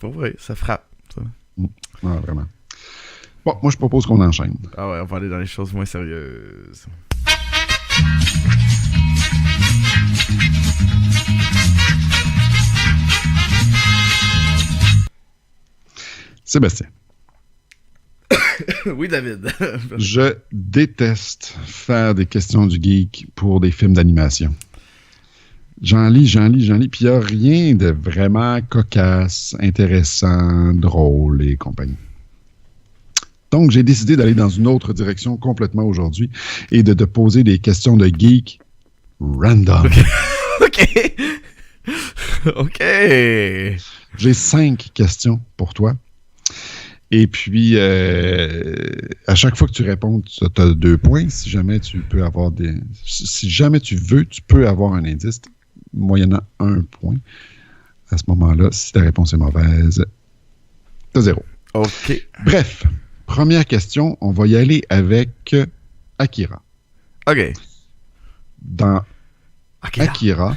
faut vrai, ça frappe. Ça. Ah, vraiment. Bon, moi, je propose qu'on enchaîne. Ah ouais, on va aller dans les choses moins sérieuses. Sébastien. Oui, David. Je déteste faire des questions du geek pour des films d'animation. J'en lis, puis il n'y a rien de vraiment cocasse, intéressant, drôle et compagnie. Donc, j'ai décidé d'aller dans une autre direction complètement aujourd'hui et de te poser des questions de geek random. OK. J'ai 5 questions pour toi. Et puis, à chaque fois que tu réponds, tu as 2 points. Si jamais tu peux avoir si jamais tu veux, tu peux avoir un indice moyennant 1 point. À ce moment-là, si ta réponse est mauvaise, t'as 0. OK. Bref, première question, on va y aller avec Akira. OK. Dans Akira,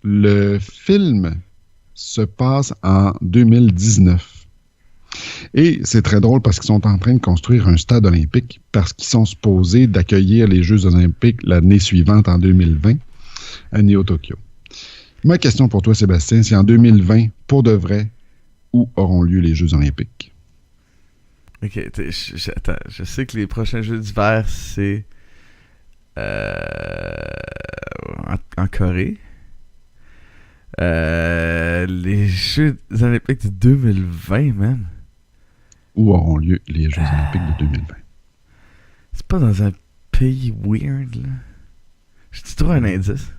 le film se passe en 2019. Et c'est très drôle parce qu'ils sont en train de construire un stade olympique parce qu'ils sont supposés d'accueillir les Jeux olympiques l'année suivante, en 2020, à Neo-Tokyo. Ma question pour toi, Sébastien, c'est en 2020, pour de vrai, où auront lieu les Jeux olympiques? Ok, attends, je sais que les prochains jeux d'hiver, c'est en Corée. Les Jeux Olympiques de 2020, man. Où auront lieu les Jeux Olympiques de 2020? C'est pas dans un pays weird, là. Je te trouve un indice.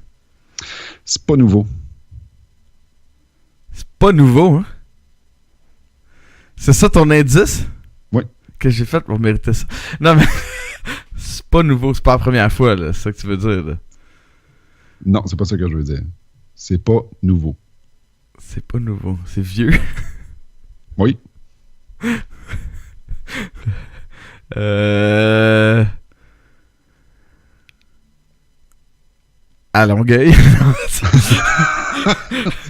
C'est pas nouveau. C'est pas nouveau, hein? C'est ça ton indice? Oui. Que j'ai fait pour mériter ça. Non, mais c'est pas nouveau, c'est pas la première fois, là. C'est ça que tu veux dire, là. Non, c'est pas ça que je veux dire. C'est pas nouveau. C'est pas nouveau, c'est vieux. Oui. À Longueuil.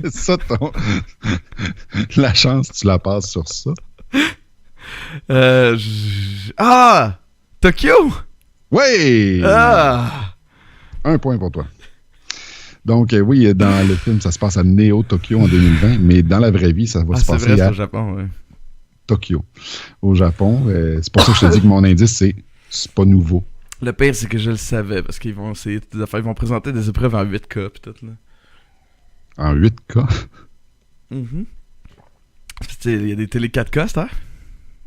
C'est ça ton... La chance, tu la passes sur ça. Ah! Tokyo! Oui! Ah! 1 point pour toi. Donc, oui, dans le film, ça se passe à Neo Tokyo en 2020, mais dans la vraie vie, ça va se c'est passer vrai, c'est à au Japon, ouais. Tokyo, au Japon. C'est pour ça que je te dis que mon indice, c'est pas nouveau. Le pire, c'est que je le savais, parce qu'ils vont essayer des affaires, ils vont présenter des épreuves en 8K, pis tout, là. En 8K? Il y a des télé 4K, c'est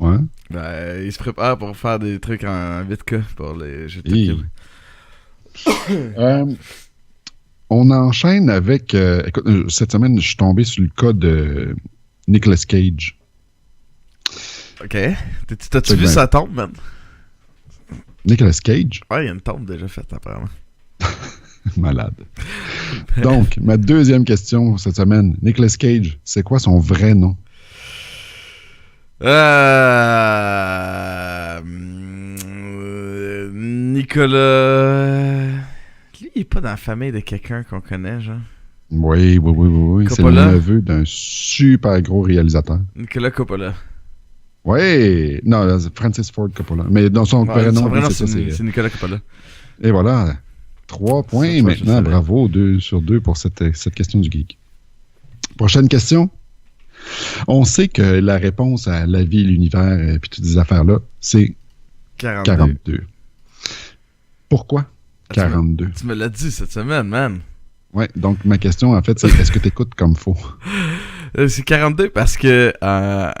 Ouais. Ben, ils se préparent pour faire des trucs en 8K pour les jeux de Tokyo. On enchaîne avec... écoute, cette semaine, je suis tombé sur le cas de Nicolas Cage. Ok. T'as-tu vu sa tombe, man? Nicolas Cage? Ouais, il y a une tombe déjà faite, apparemment. Malade. Donc, ma deuxième question cette semaine. Nicolas Cage, c'est quoi son vrai nom? Nicolas... Lui, il est pas dans la famille de quelqu'un qu'on connaît, genre. Oui. C'est le neveu d'un super gros réalisateur. Nicolas Coppola. Oui! Non, Francis Ford Coppola. Mais dans son vrai nom, c'est Nicolas Coppola. Et voilà. 3 points ça, maintenant. Bravo. 2 sur 2 pour cette question du geek. Prochaine question. On sait que la réponse à la vie, l'univers et puis toutes ces affaires-là, c'est 42. Pourquoi 42? Tu me l'as dit cette semaine, man. Oui, donc ma question, en fait, c'est est-ce que tu écoutes comme faux? C'est 42 parce que dans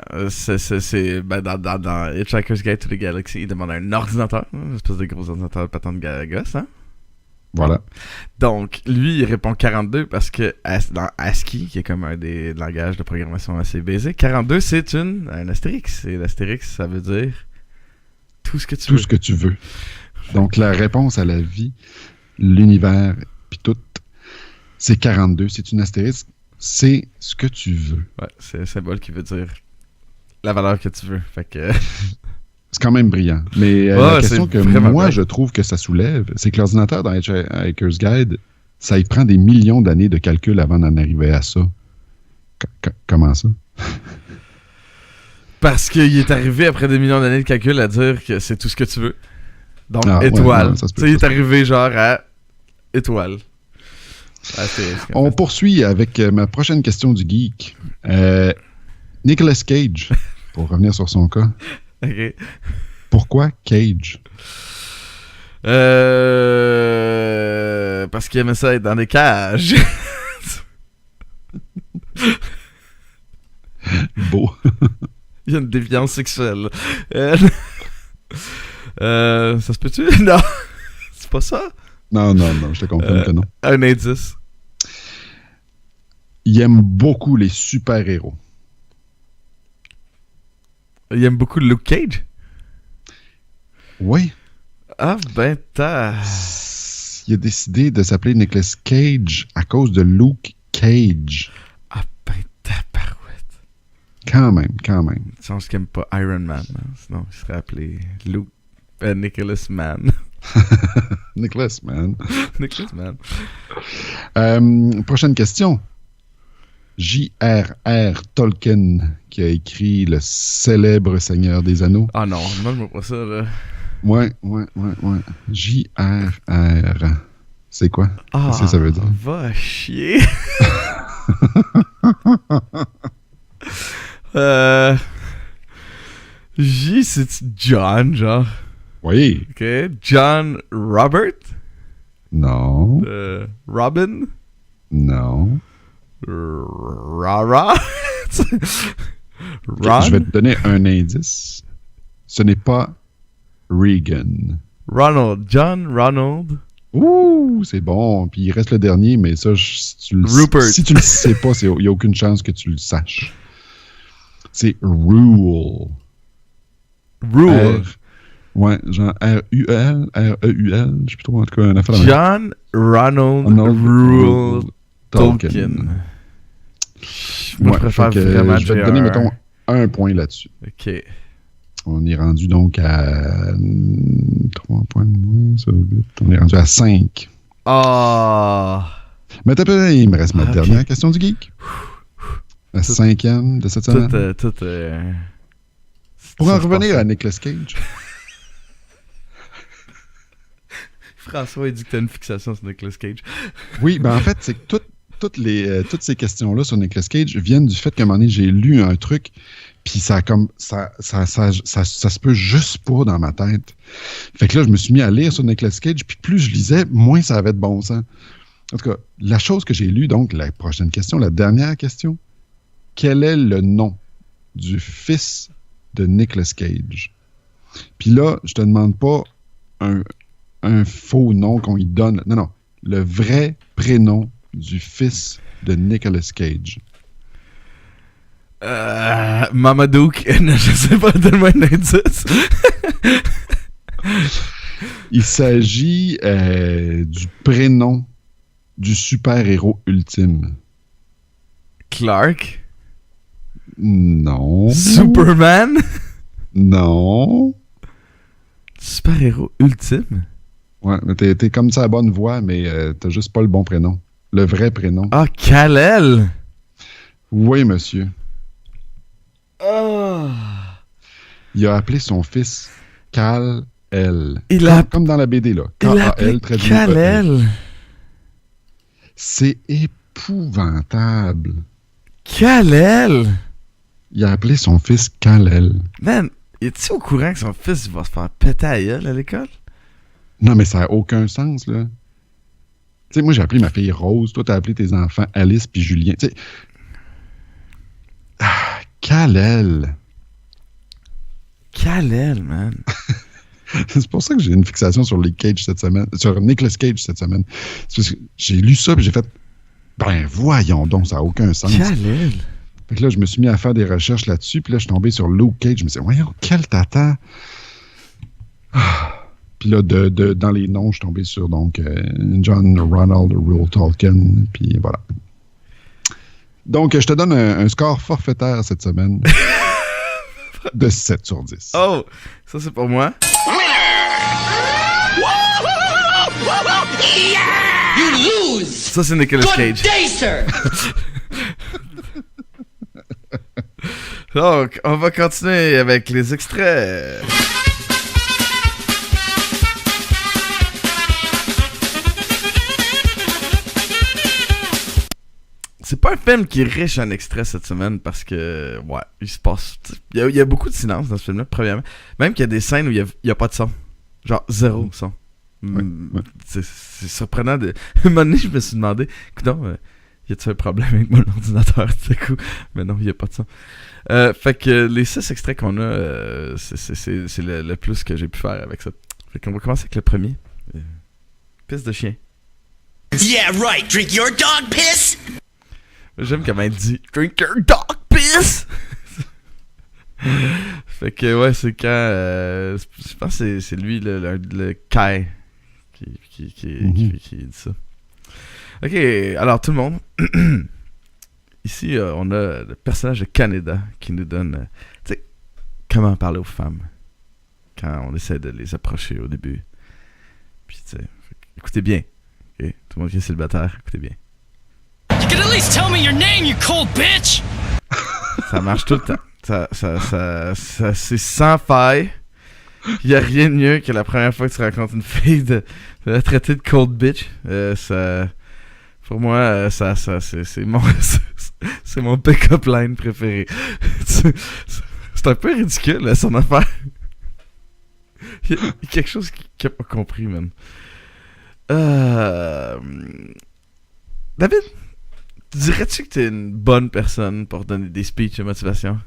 Hitchhiker's Guide to the Galaxy, il demande un ordinateur, une espèce de gros ordinateur de patente gosse, hein? Voilà. Donc, lui, il répond 42 parce que dans ASCII, qui est comme un des langages de programmation assez basique, 42, c'est un astérix. Et l'astérix, ça veut dire tout ce que tu veux. Tout ce que tu veux. Donc, la réponse à la vie, l'univers, puis tout, c'est 42. C'est une astérisque. C'est ce que tu veux. Ouais, c'est un symbole qui veut dire la valeur que tu veux. Fait que... C'est quand même brillant. Mais la question que moi, je trouve que ça soulève, c'est que l'ordinateur dans Hitchhiker's Guide, ça y prend des millions d'années de calcul avant d'en arriver à ça. Comment ça? Parce qu'il est arrivé après des millions d'années de calcul à dire que c'est tout ce que tu veux. Donc, étoile. Ouais, tu sais, il est arrivé genre à étoile. On poursuit avec ma prochaine question du geek. Nicolas Cage, pour revenir sur son cas. OK. Pourquoi Cage? Parce qu'il aimait ça être dans des cages. Beau. Il y a une déviance sexuelle. Ça se peut-tu? Non. C'est pas ça? Non, je te confirme que non. Un indice. Il aime beaucoup les super-héros. Il aime beaucoup Luke Cage? Oui. Ah, ben, t'as... Il a décidé de s'appeler Nicolas Cage à cause de Luke Cage. Ah, ben, tabarouette. Quand même. Je pense qu'il aime pas Iron Man, hein? Sinon il serait appelé Nicholas Mann. Nicholas Mann. Nicholas Mann. Prochaine question. J.R.R. Tolkien, qui a écrit le célèbre Seigneur des Anneaux. Ah non, demande-moi pas ça, là. Ouais. J.R.R. C'est quoi? Qu'est-ce que ça veut dire? Va chier. J, c'est John, genre. Oui. Ok. John Robert? Non. Robin? Non. Rara? Ron? Je vais te donner un indice. Ce n'est pas Reagan. Ronald. John Ronald? Ouh, c'est bon. Puis il reste le dernier, mais ça, si tu le sais pas, il n'y a aucune chance que tu le saches. C'est Rule. Rule. Ouais, genre R-U-L, R-E-U-L, je sais plus trop, en tout cas, un affaire de John Ronald Rule Tolkien. Moi, je préfère vraiment je vais te donner, mettons, 1 point là-dessus. OK. On est rendu donc à 3 points de moins, ça, 8. On est rendu à 5. Ah! Mais il me reste ma dernière question du geek. La 5e de cette semaine. Pour en revenir à Nicolas Cage. François, il dit que t'as une fixation sur Nicolas Cage. Oui, ben en fait, c'est que toutes ces questions-là sur Nicolas Cage viennent du fait qu'à un moment donné, j'ai lu un truc, puis ça se peut juste pas dans ma tête. Fait que là, je me suis mis à lire sur Nicolas Cage, puis plus je lisais, moins ça avait de bon sens. En tout cas, la chose que j'ai lue, donc, la prochaine question, la dernière question, quel est le nom du fils de Nicolas Cage? Puis là, je te demande pas un faux nom qu'on lui donne. Non, le vrai prénom du fils de Nicolas Cage. Mamadouk, je sais pas, donne-moi un indice. Il s'agit du prénom du super-héros ultime. Clark? Non. Superman? Non. Super-héros ultime? Ouais, mais t'es comme ça à bonne voix, mais t'as juste pas le bon prénom. Le vrai prénom. Ah, Kal-El! Oui, monsieur. Oh. Il a appelé son fils Kal-El. Comme dans la BD, là. K-A-L, très bien. Kal-El. C'est épouvantable. Kal-El! Il a appelé son fils Kal-El. Man, es-tu au courant que son fils va se faire péter à gueule à l'école? Non, mais ça n'a aucun sens, là. Tu sais, moi, j'ai appelé ma fille Rose. Toi, t'as appelé tes enfants Alice puis Julien. Tu sais... Kal-El. Kal-El, man. C'est pour ça que j'ai une fixation sur les Cage cette semaine, sur Nicolas Cage cette semaine. C'est parce que j'ai lu ça puis j'ai fait, ben voyons donc, ça n'a aucun sens. Kal-El. Fait que là, je me suis mis à faire des recherches là-dessus, puis là, je suis tombé sur Luke Cage. Je me suis dit, voyons, quel tata. Puis là, dans les noms, je suis tombé sur donc John Ronald Rule Tolkien, puis voilà. Donc, je te donne un score forfaitaire cette semaine de 7 sur 10. Oh, ça c'est pour moi. You lose! Ça c'est Nicolas Cage. Good day, sir! Donc, on va continuer avec les extraits. C'est pas un film qui est riche en extraits cette semaine parce que, ouais, il se passe. Il y a beaucoup de silence dans ce film-là, premièrement. Même qu'il y a des scènes où il y a pas de son. Genre, zéro son. Ouais. C'est surprenant de. Un moment donné, je me suis demandé, écoute, y a-t-il un problème avec mon ordinateur, du coup? Mais non, il n'y a pas de son. Fait que les 6 extraits qu'on a, c'est le plus que j'ai pu faire avec ça. Fait qu'on va commencer avec le premier. Pisse de chien. Yeah, right. Drink your dog piss. J'aime comment il dit « Drink your dog piss! » Fait que ouais, c'est quand... je pense que c'est lui, le Kai, qui dit ça. Ok, alors tout le monde. Ici, on a le personnage de Canada qui nous donne... tu sais, comment parler aux femmes quand on essaie de les approcher au début. Puis tu sais, écoutez bien. Okay? Tout le monde qui est célibataire, écoutez bien. You can at least tell me your name, you cold bitch! Ça marche tout le temps. Ça c'est sans faille. Il n'y a rien de mieux que la première fois que tu rencontres une fille de la traiter de cold bitch. Pour moi, c'est mon pick-up line préféré. C'est un peu ridicule, là, son affaire. Il y a quelque chose qu'il a pas compris, man. David, dirais-tu que t'es une bonne personne pour donner des speeches de motivation?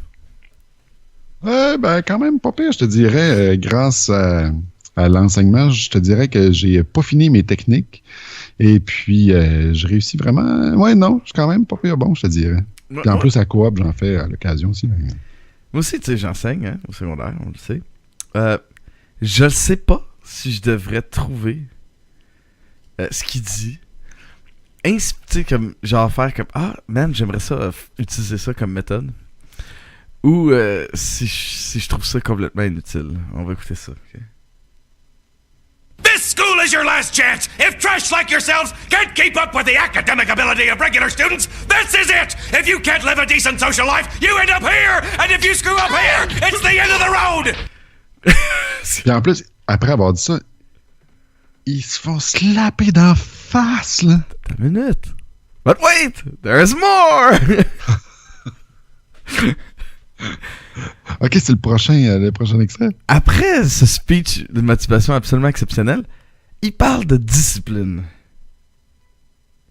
Ben, quand même, pas pire, je te dirais, grâce à l'enseignement, je te dirais que j'ai pas fini mes techniques. Et puis, je réussis vraiment. Ouais, non, je suis quand même pas pire bon, je te dirais. Puis en plus, à Coop, j'en fais à l'occasion aussi. Mais... Moi aussi, tu sais, j'enseigne hein, au secondaire, on le sait. Je ne sais pas si je devrais trouver ce qu'il dit. Tu sais, comme, genre faire comme, ah, man, j'aimerais ça, utiliser ça comme méthode. Ou si je trouve ça complètement inutile. On va écouter ça, ok? This school is your last chance! If trash like yourselves can't keep up with the academic ability of regular students, this is it! If you can't live a decent social life, you end up here! And if you screw up here, it's the end of the road! Puis en plus, après avoir dit ça, ils se font slapper d'en face, là. T'as une minute. But wait! There's more! Ok, c'est le prochain extrait. Après ce speech de motivation absolument exceptionnel, il parle de discipline.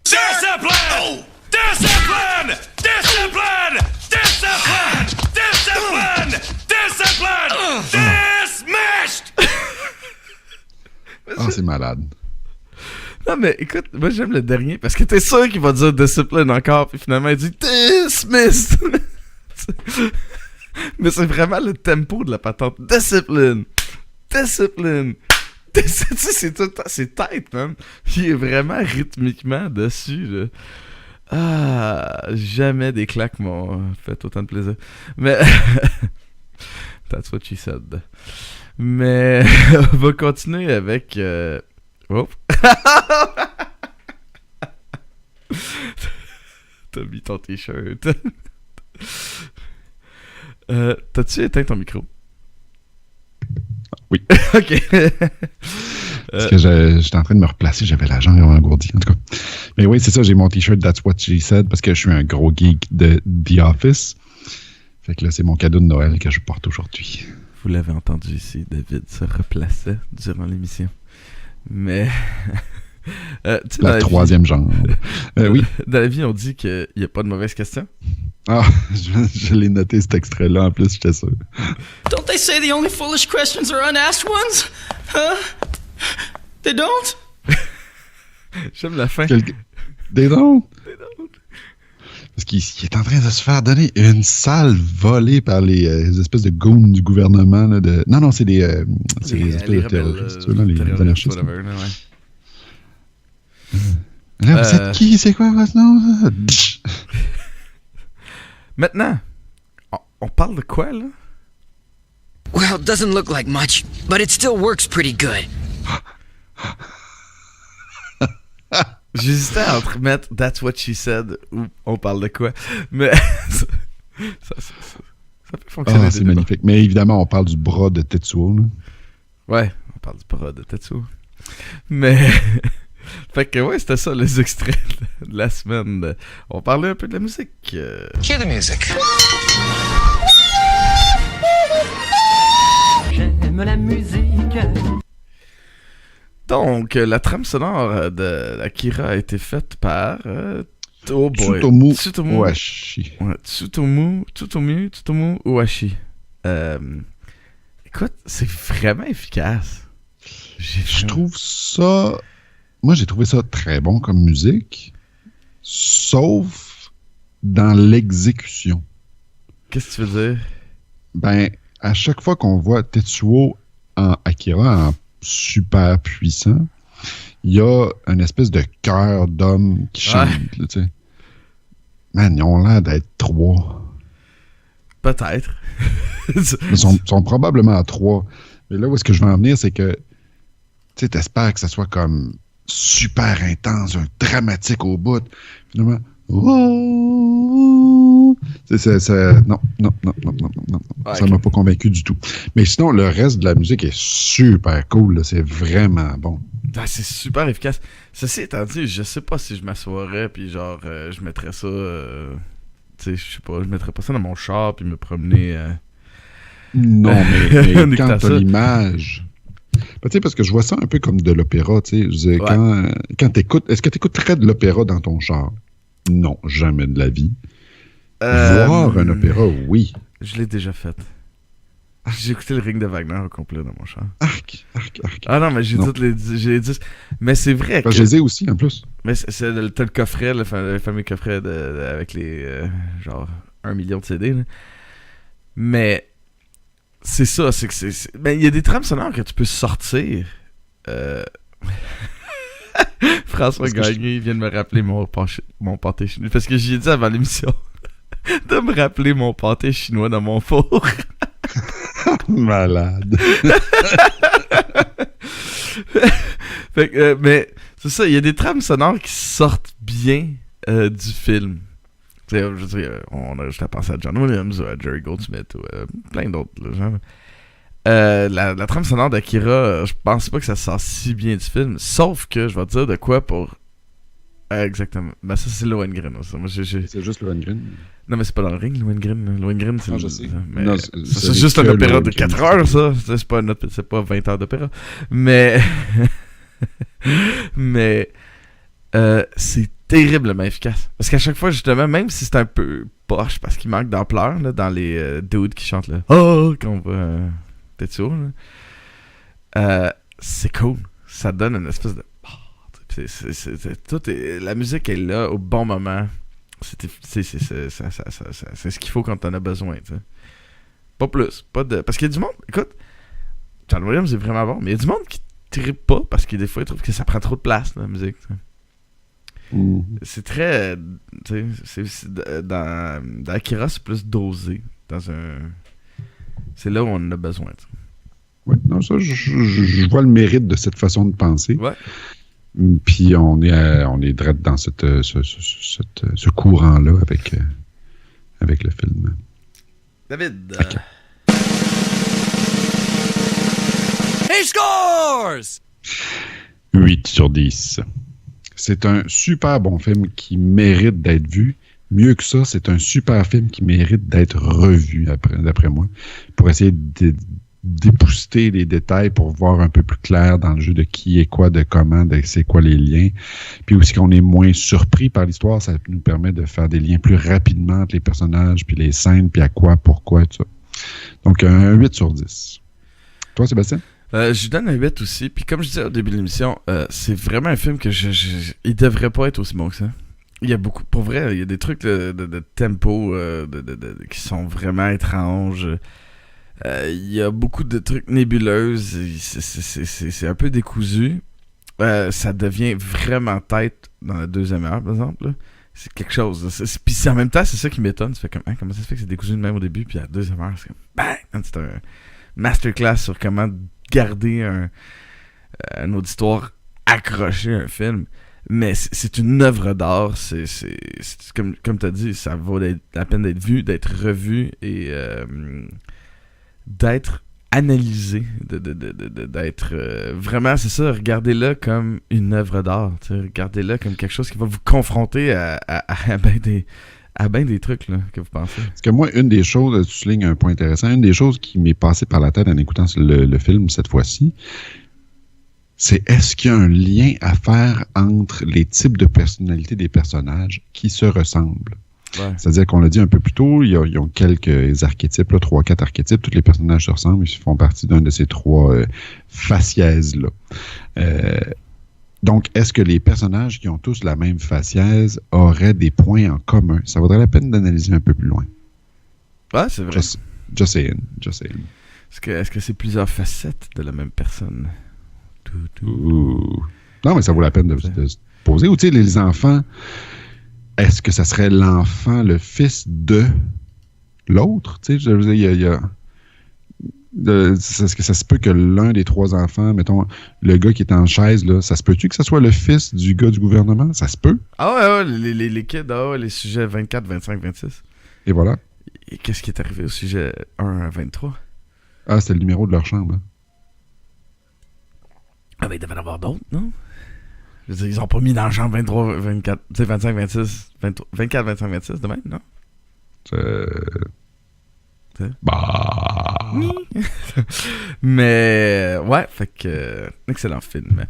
Discipline! Discipline! Discipline! Discipline! Discipline! Discipline! Dismissed! Ah, c'est malade. Non, mais écoute, moi j'aime le dernier parce que t'es sûr qu'il va dire discipline encore, puis finalement il dit dismissed! Mais c'est vraiment le tempo de la patente. Discipline! Discipline! C'est tight, man. Il est vraiment rythmiquement dessus, là. Ah, jamais des claques m'ont fait autant de plaisir. Mais... That's what she said. Mais... on va continuer avec... Oh! T'as mis ton t-shirt. T'as-tu éteint ton micro? Oui. Ok. Parce que j'étais en train de me replacer, j'avais la jambe engourdie, en tout cas. Mais oui, c'est ça, j'ai mon t-shirt That's What She Said parce que je suis un gros geek de The Office. Fait que là, c'est mon cadeau de Noël que je porte aujourd'hui. Vous l'avez entendu ici, David se replaçait durant l'émission. Mais... la troisième jambe. Oui. Dans la vie, on dit qu'il n'y a pas de mauvaise question. Ah, je l'ai noté cet extrait-là en plus, j'étais sûr. Don't they say the only foolish questions are unasked ones? Huh? They don't? J'aime la fin. They don't? Parce qu'il est en train de se faire donner une salle volée par les espèces de goons du gouvernement. Là, de... Non, c'est des espèces de terroristes, les anarchistes. Là, vous êtes qui? C'est quoi votre nom? Maintenant, on parle de quoi, là? Well, it doesn't look like much, but it still works pretty good. J'hésitais entre mettre That's What She Said ou on parle de quoi, mais ça peut fonctionner. Ah, c'est magnifique. Mais évidemment, on parle du bras de Tetsuo. Là. Ouais, on parle du bras de Tetsuo. Mais... fait que ouais, c'était ça les extraits de la semaine. On parlait un peu de la musique. Cue the music. J'aime la musique. Donc, la trame sonore de Akira a été faite par Tsutomu Ohashi. Ouais, Tsutomu Ohashi. Écoute, c'est vraiment efficace. Je trouve ça... Moi, j'ai trouvé ça très bon comme musique, sauf dans l'exécution. Qu'est-ce que tu veux dire? Ben, à chaque fois qu'on voit Tetsuo en Akira en super puissant, il y a une espèce de cœur d'homme qui chante. Là, tu sais. Man, ils ont l'air d'être 3. Peut-être. Ils sont probablement à 3. Mais là où est-ce que je veux en venir, c'est que tu sais, t'espères que ça soit comme super intense, un dramatique au bout. Finalement, non. Ouais, ça m'a pas convaincu du tout. Mais sinon, le reste de la musique est super cool. Là. C'est vraiment bon. Ah, c'est super efficace. Ceci étant dit, je sais pas si je m'assoirais puis genre je mettrais ça tu sais, je sais pas, je mettrais pas ça dans mon char puis me promener Non, mais On est quand à t'as ça. l'image... Ben, tu sais, parce que je vois ça un peu comme de l'opéra, tu sais. Je disais, Ouais. quand t'écoutes... Est-ce que t'écoutes très de l'opéra dans ton char? Non, jamais de la vie. Voir un opéra, oui. Je l'ai déjà fait. J'ai écouté le Ring de Wagner au complet dans mon char. Arc. Ah non, mais j'ai Non. toutes j'ai les 10. Mais c'est vrai que... Ben, je les ai aussi, en plus. Mais t'as le coffret, le fameux coffret avec les... genre 1 million de CD, là. Mais... C'est ça, c'est que ben, il y a des trames sonores que tu peux sortir. François Gagné vient de me rappeler mon pâté chinois. Parce que j'y ai dit avant l'émission de me rappeler mon pâté chinois dans mon four. Malade. Fait que, mais c'est ça, il y a des trames sonores qui sortent bien du film. Tu sais, je veux dire, on a juste à penser à John Williams ou à Jerry Goldsmith ou plein d'autres, là, genre. La trame sonore d'Akira, je pense pas que ça sort si bien du film. Sauf que je vais te dire de quoi pour. Exactement. Ben, ça, c'est Lohengrin. Ça. Moi, C'est juste Lohengrin. Non, mais c'est pas dans le ring, Lohengrin. Lohengrin, c'est. Non, je sais. Mais Non, c'est juste un opéra de 4 heures, ça. C'est pas 20 heures d'opéra. Mais. Mais. C'est terriblement efficace. Parce qu'à chaque fois, justement, même si c'est un peu poche, parce qu'il manque d'ampleur là, dans les dudes qui chantent là. Oh! Quand on va. Tetsuo, là. C'est cool. Ça donne une espèce de. La musique est là au bon moment. C'est ce qu'il faut quand t'en as besoin. T'sais. Pas plus. Parce qu'il y a du monde. Écoute, John Williams est vraiment bon, mais il y a du monde qui trippe pas parce que des fois, il trouve que ça prend trop de place, la musique. T'sais. C'est très. Dans Akira, c'est plus dosé. C'est là où on en a besoin. T'sais. Oui, non, ça, je vois le mérite de cette façon de penser. Ouais. Puis on est direct dans ce courant-là avec le film. David. Okay. He scores! 8 sur 10. C'est un super bon film qui mérite d'être vu. Mieux que ça, c'est un super film qui mérite d'être revu, d'après moi, pour essayer d'épousseter les détails pour voir un peu plus clair dans le jeu de qui est quoi, de comment, de c'est quoi les liens. Puis aussi qu'on est moins surpris par l'histoire, ça nous permet de faire des liens plus rapidement entre les personnages, puis les scènes, puis à quoi, pourquoi, tout ça. Donc, un 8 sur 10. Toi, Sébastien? Je lui donne un 8 aussi. Puis comme je disais au début de l'émission, c'est vraiment un film que il devrait pas être aussi bon que ça. Il y a beaucoup, pour vrai, il y a des trucs de tempo qui sont vraiment étranges. Il y a beaucoup de trucs nébuleuses. C'est un peu décousu. Ça devient vraiment tête dans la deuxième heure, par exemple. Là. C'est quelque chose. Puis en même temps, c'est ça qui m'étonne. Tu fais comme, comment ça se fait que c'est décousu de même au début, puis à la deuxième heure, c'est comme, bang! C'est un masterclass sur comment garder un auditoire accroché à un film. Mais c'est une œuvre d'art. C'est comme tu as dit, ça vaut la peine d'être vu, d'être revu et d'être analysé, d'être vraiment, c'est ça, regardez-le comme une œuvre d'art, regardez-le comme quelque chose qui va vous confronter à bien des trucs là, que vous pensez. Parce que moi, une des choses, tu soulignes un point intéressant, une des choses qui m'est passée par la tête en écoutant le film cette fois-ci, c'est est-ce qu'il y a un lien à faire entre les types de personnalités des personnages qui se ressemblent? Ouais. C'est-à-dire qu'on l'a dit un peu plus tôt, ils ont quelques archétypes, 3-4 archétypes, tous les personnages se ressemblent, ils font partie d'un de ces 3 faciès-là. Donc, est-ce que les personnages qui ont tous la même faciès auraient des points en commun? Ça vaudrait la peine d'analyser un peu plus loin. Ouais, c'est vrai. Just saying. Est-ce que c'est plusieurs facettes de la même personne? Non, mais ça vaut la peine de se poser. Ou tu sais, les enfants, est-ce que ça serait l'enfant, le fils de l'autre? Tu sais, je veux dire, il y a est-ce que ça se peut que l'un des 3 enfants, mettons, le gars qui est en chaise, là, ça se peut-tu que ça soit le fils du gars du gouvernement? Ça se peut. Ah ouais, les kids, les sujets 24, 25, 26. Et voilà. Et qu'est-ce qui est arrivé au sujet 1 à 23? Ah, c'était le numéro de leur chambre. Ah ben, il devait en avoir d'autres, non? Je veux dire, ils ont pas mis dans le chambre 23, 24, tu sais, 25, 26, 23, 24, 25, 26 de même, non? Bah... Mais ouais, fait que excellent film.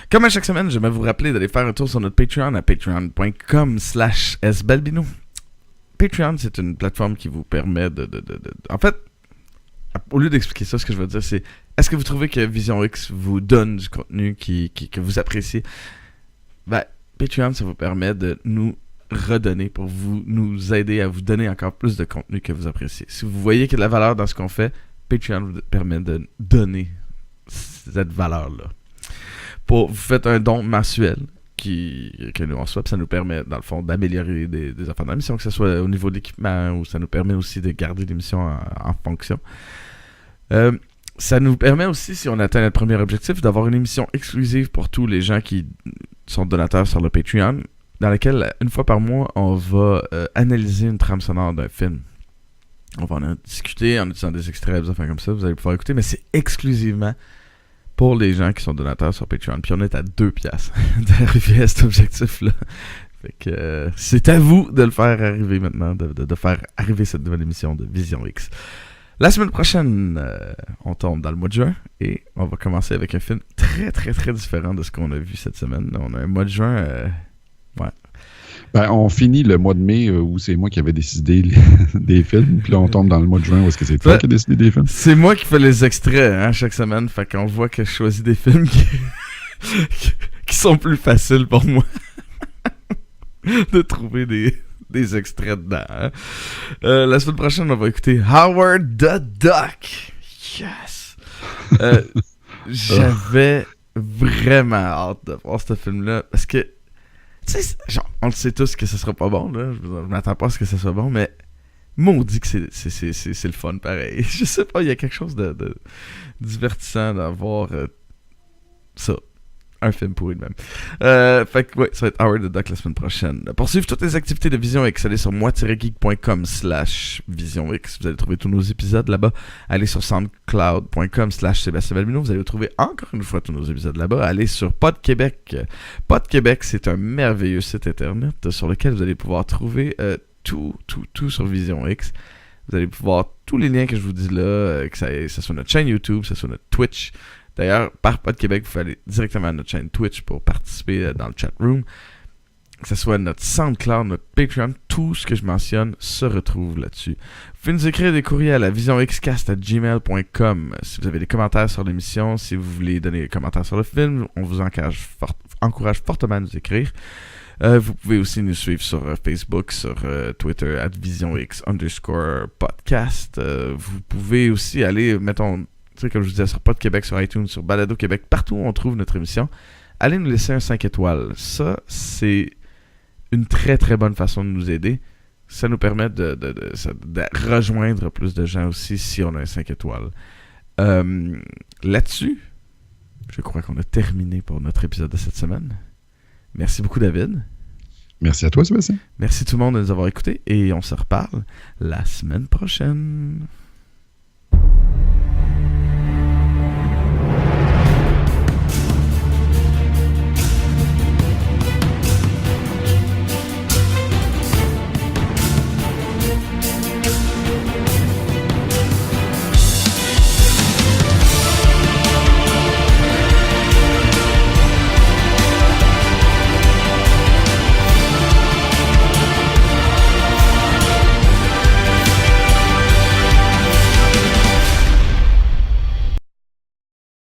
Comme à chaque semaine, j'aimerais vous rappeler d'aller faire un tour sur notre Patreon à patreon.com/sbalbino. Patreon, c'est une plateforme qui vous permet de... En fait, au lieu d'expliquer ça, ce que je veux dire, c'est est-ce que vous trouvez que Vision X vous donne du contenu que vous appréciez? Ben, Patreon, ça vous permet de nous redonner pour nous aider à vous donner encore plus de contenu que vous appréciez. Si vous voyez qu'il y a de la valeur dans ce qu'on fait, Patreon vous permet de donner cette valeur-là. Vous faites un don mensuel que nous on reçoit, puis ça nous permet, dans le fond, d'améliorer des affaires de l'émission, que ce soit au niveau de l'équipement, ou ça nous permet aussi de garder l'émission en fonction. Ça nous permet aussi, si on atteint notre premier objectif, d'avoir une émission exclusive pour tous les gens qui sont donateurs sur le Patreon, dans laquelle, une fois par mois, on va analyser une trame sonore d'un film. On va en discuter en utilisant des extraits, des affaires comme ça, vous allez pouvoir écouter, mais c'est exclusivement pour les gens qui sont donateurs sur Patreon. Puis on est à 2$ d'arriver à cet objectif-là. Fait que c'est à vous de le faire arriver maintenant, de faire arriver cette nouvelle émission de Vision X. La semaine prochaine, on tombe dans le mois de juin et on va commencer avec un film très très très différent de ce qu'on a vu cette semaine. On a un mois de juin... ouais. Ben, on finit le mois de mai où c'est moi qui avais décidé des films, puis là on tombe dans le mois de juin où est-ce que c'est toi qui as décidé des films? C'est moi qui fais les extraits chaque semaine, fait qu'on voit que je choisis des films qui sont plus faciles pour moi de trouver des extraits dedans. La semaine prochaine, on va écouter Howard the Duck. Yes! J'avais vraiment hâte de voir ce film-là, parce que tu sais, genre, on le sait tous que ce sera pas bon, là. Je m'attends pas à ce que ce soit bon, mais maudit que c'est le fun, pareil. Je sais pas, il y a quelque chose de divertissant d'avoir ça. Un film pourri de même. Fait que, ouais, ça va être Howard the Duck la semaine prochaine. Pour suivre toutes les activités de Vision X, allez sur moi-geek.com/Vision X. Vous allez trouver tous nos épisodes là-bas. Allez sur soundcloud.com/SébastienBalbino. Vous allez trouver encore une fois tous nos épisodes là-bas. Allez sur Pod Québec. Pod Québec, c'est un merveilleux site internet sur lequel vous allez pouvoir trouver tout sur Vision X. Vous allez pouvoir tous les liens que je vous dis là, que ça soit notre chaîne YouTube, que ça soit notre Twitch. D'ailleurs, par Pod Québec, vous pouvez aller directement à notre chaîne Twitch pour participer dans le chat room. Que ce soit notre SoundCloud, notre Patreon, tout ce que je mentionne se retrouve là-dessus. Vous pouvez nous écrire des courriels à visionxcast@gmail.com si vous avez des commentaires sur l'émission, si vous voulez donner des commentaires sur le film, on vous encourage fortement à nous écrire. Vous pouvez aussi nous suivre sur Facebook, sur Twitter, @visionx_podcast. Vous pouvez aussi aller, mettons... Tu sais, comme je vous disais, sur Pod Québec, sur iTunes, sur Balado Québec, partout où on trouve notre émission, allez nous laisser un 5 étoiles. Ça, c'est une très très bonne façon de nous aider. Ça nous permet de rejoindre plus de gens aussi si on a un 5 étoiles. Là-dessus, je crois qu'on a terminé pour notre épisode de cette semaine. Merci beaucoup, David. Merci à toi, Sébastien. Merci tout le monde de nous avoir écoutés et on se reparle la semaine prochaine.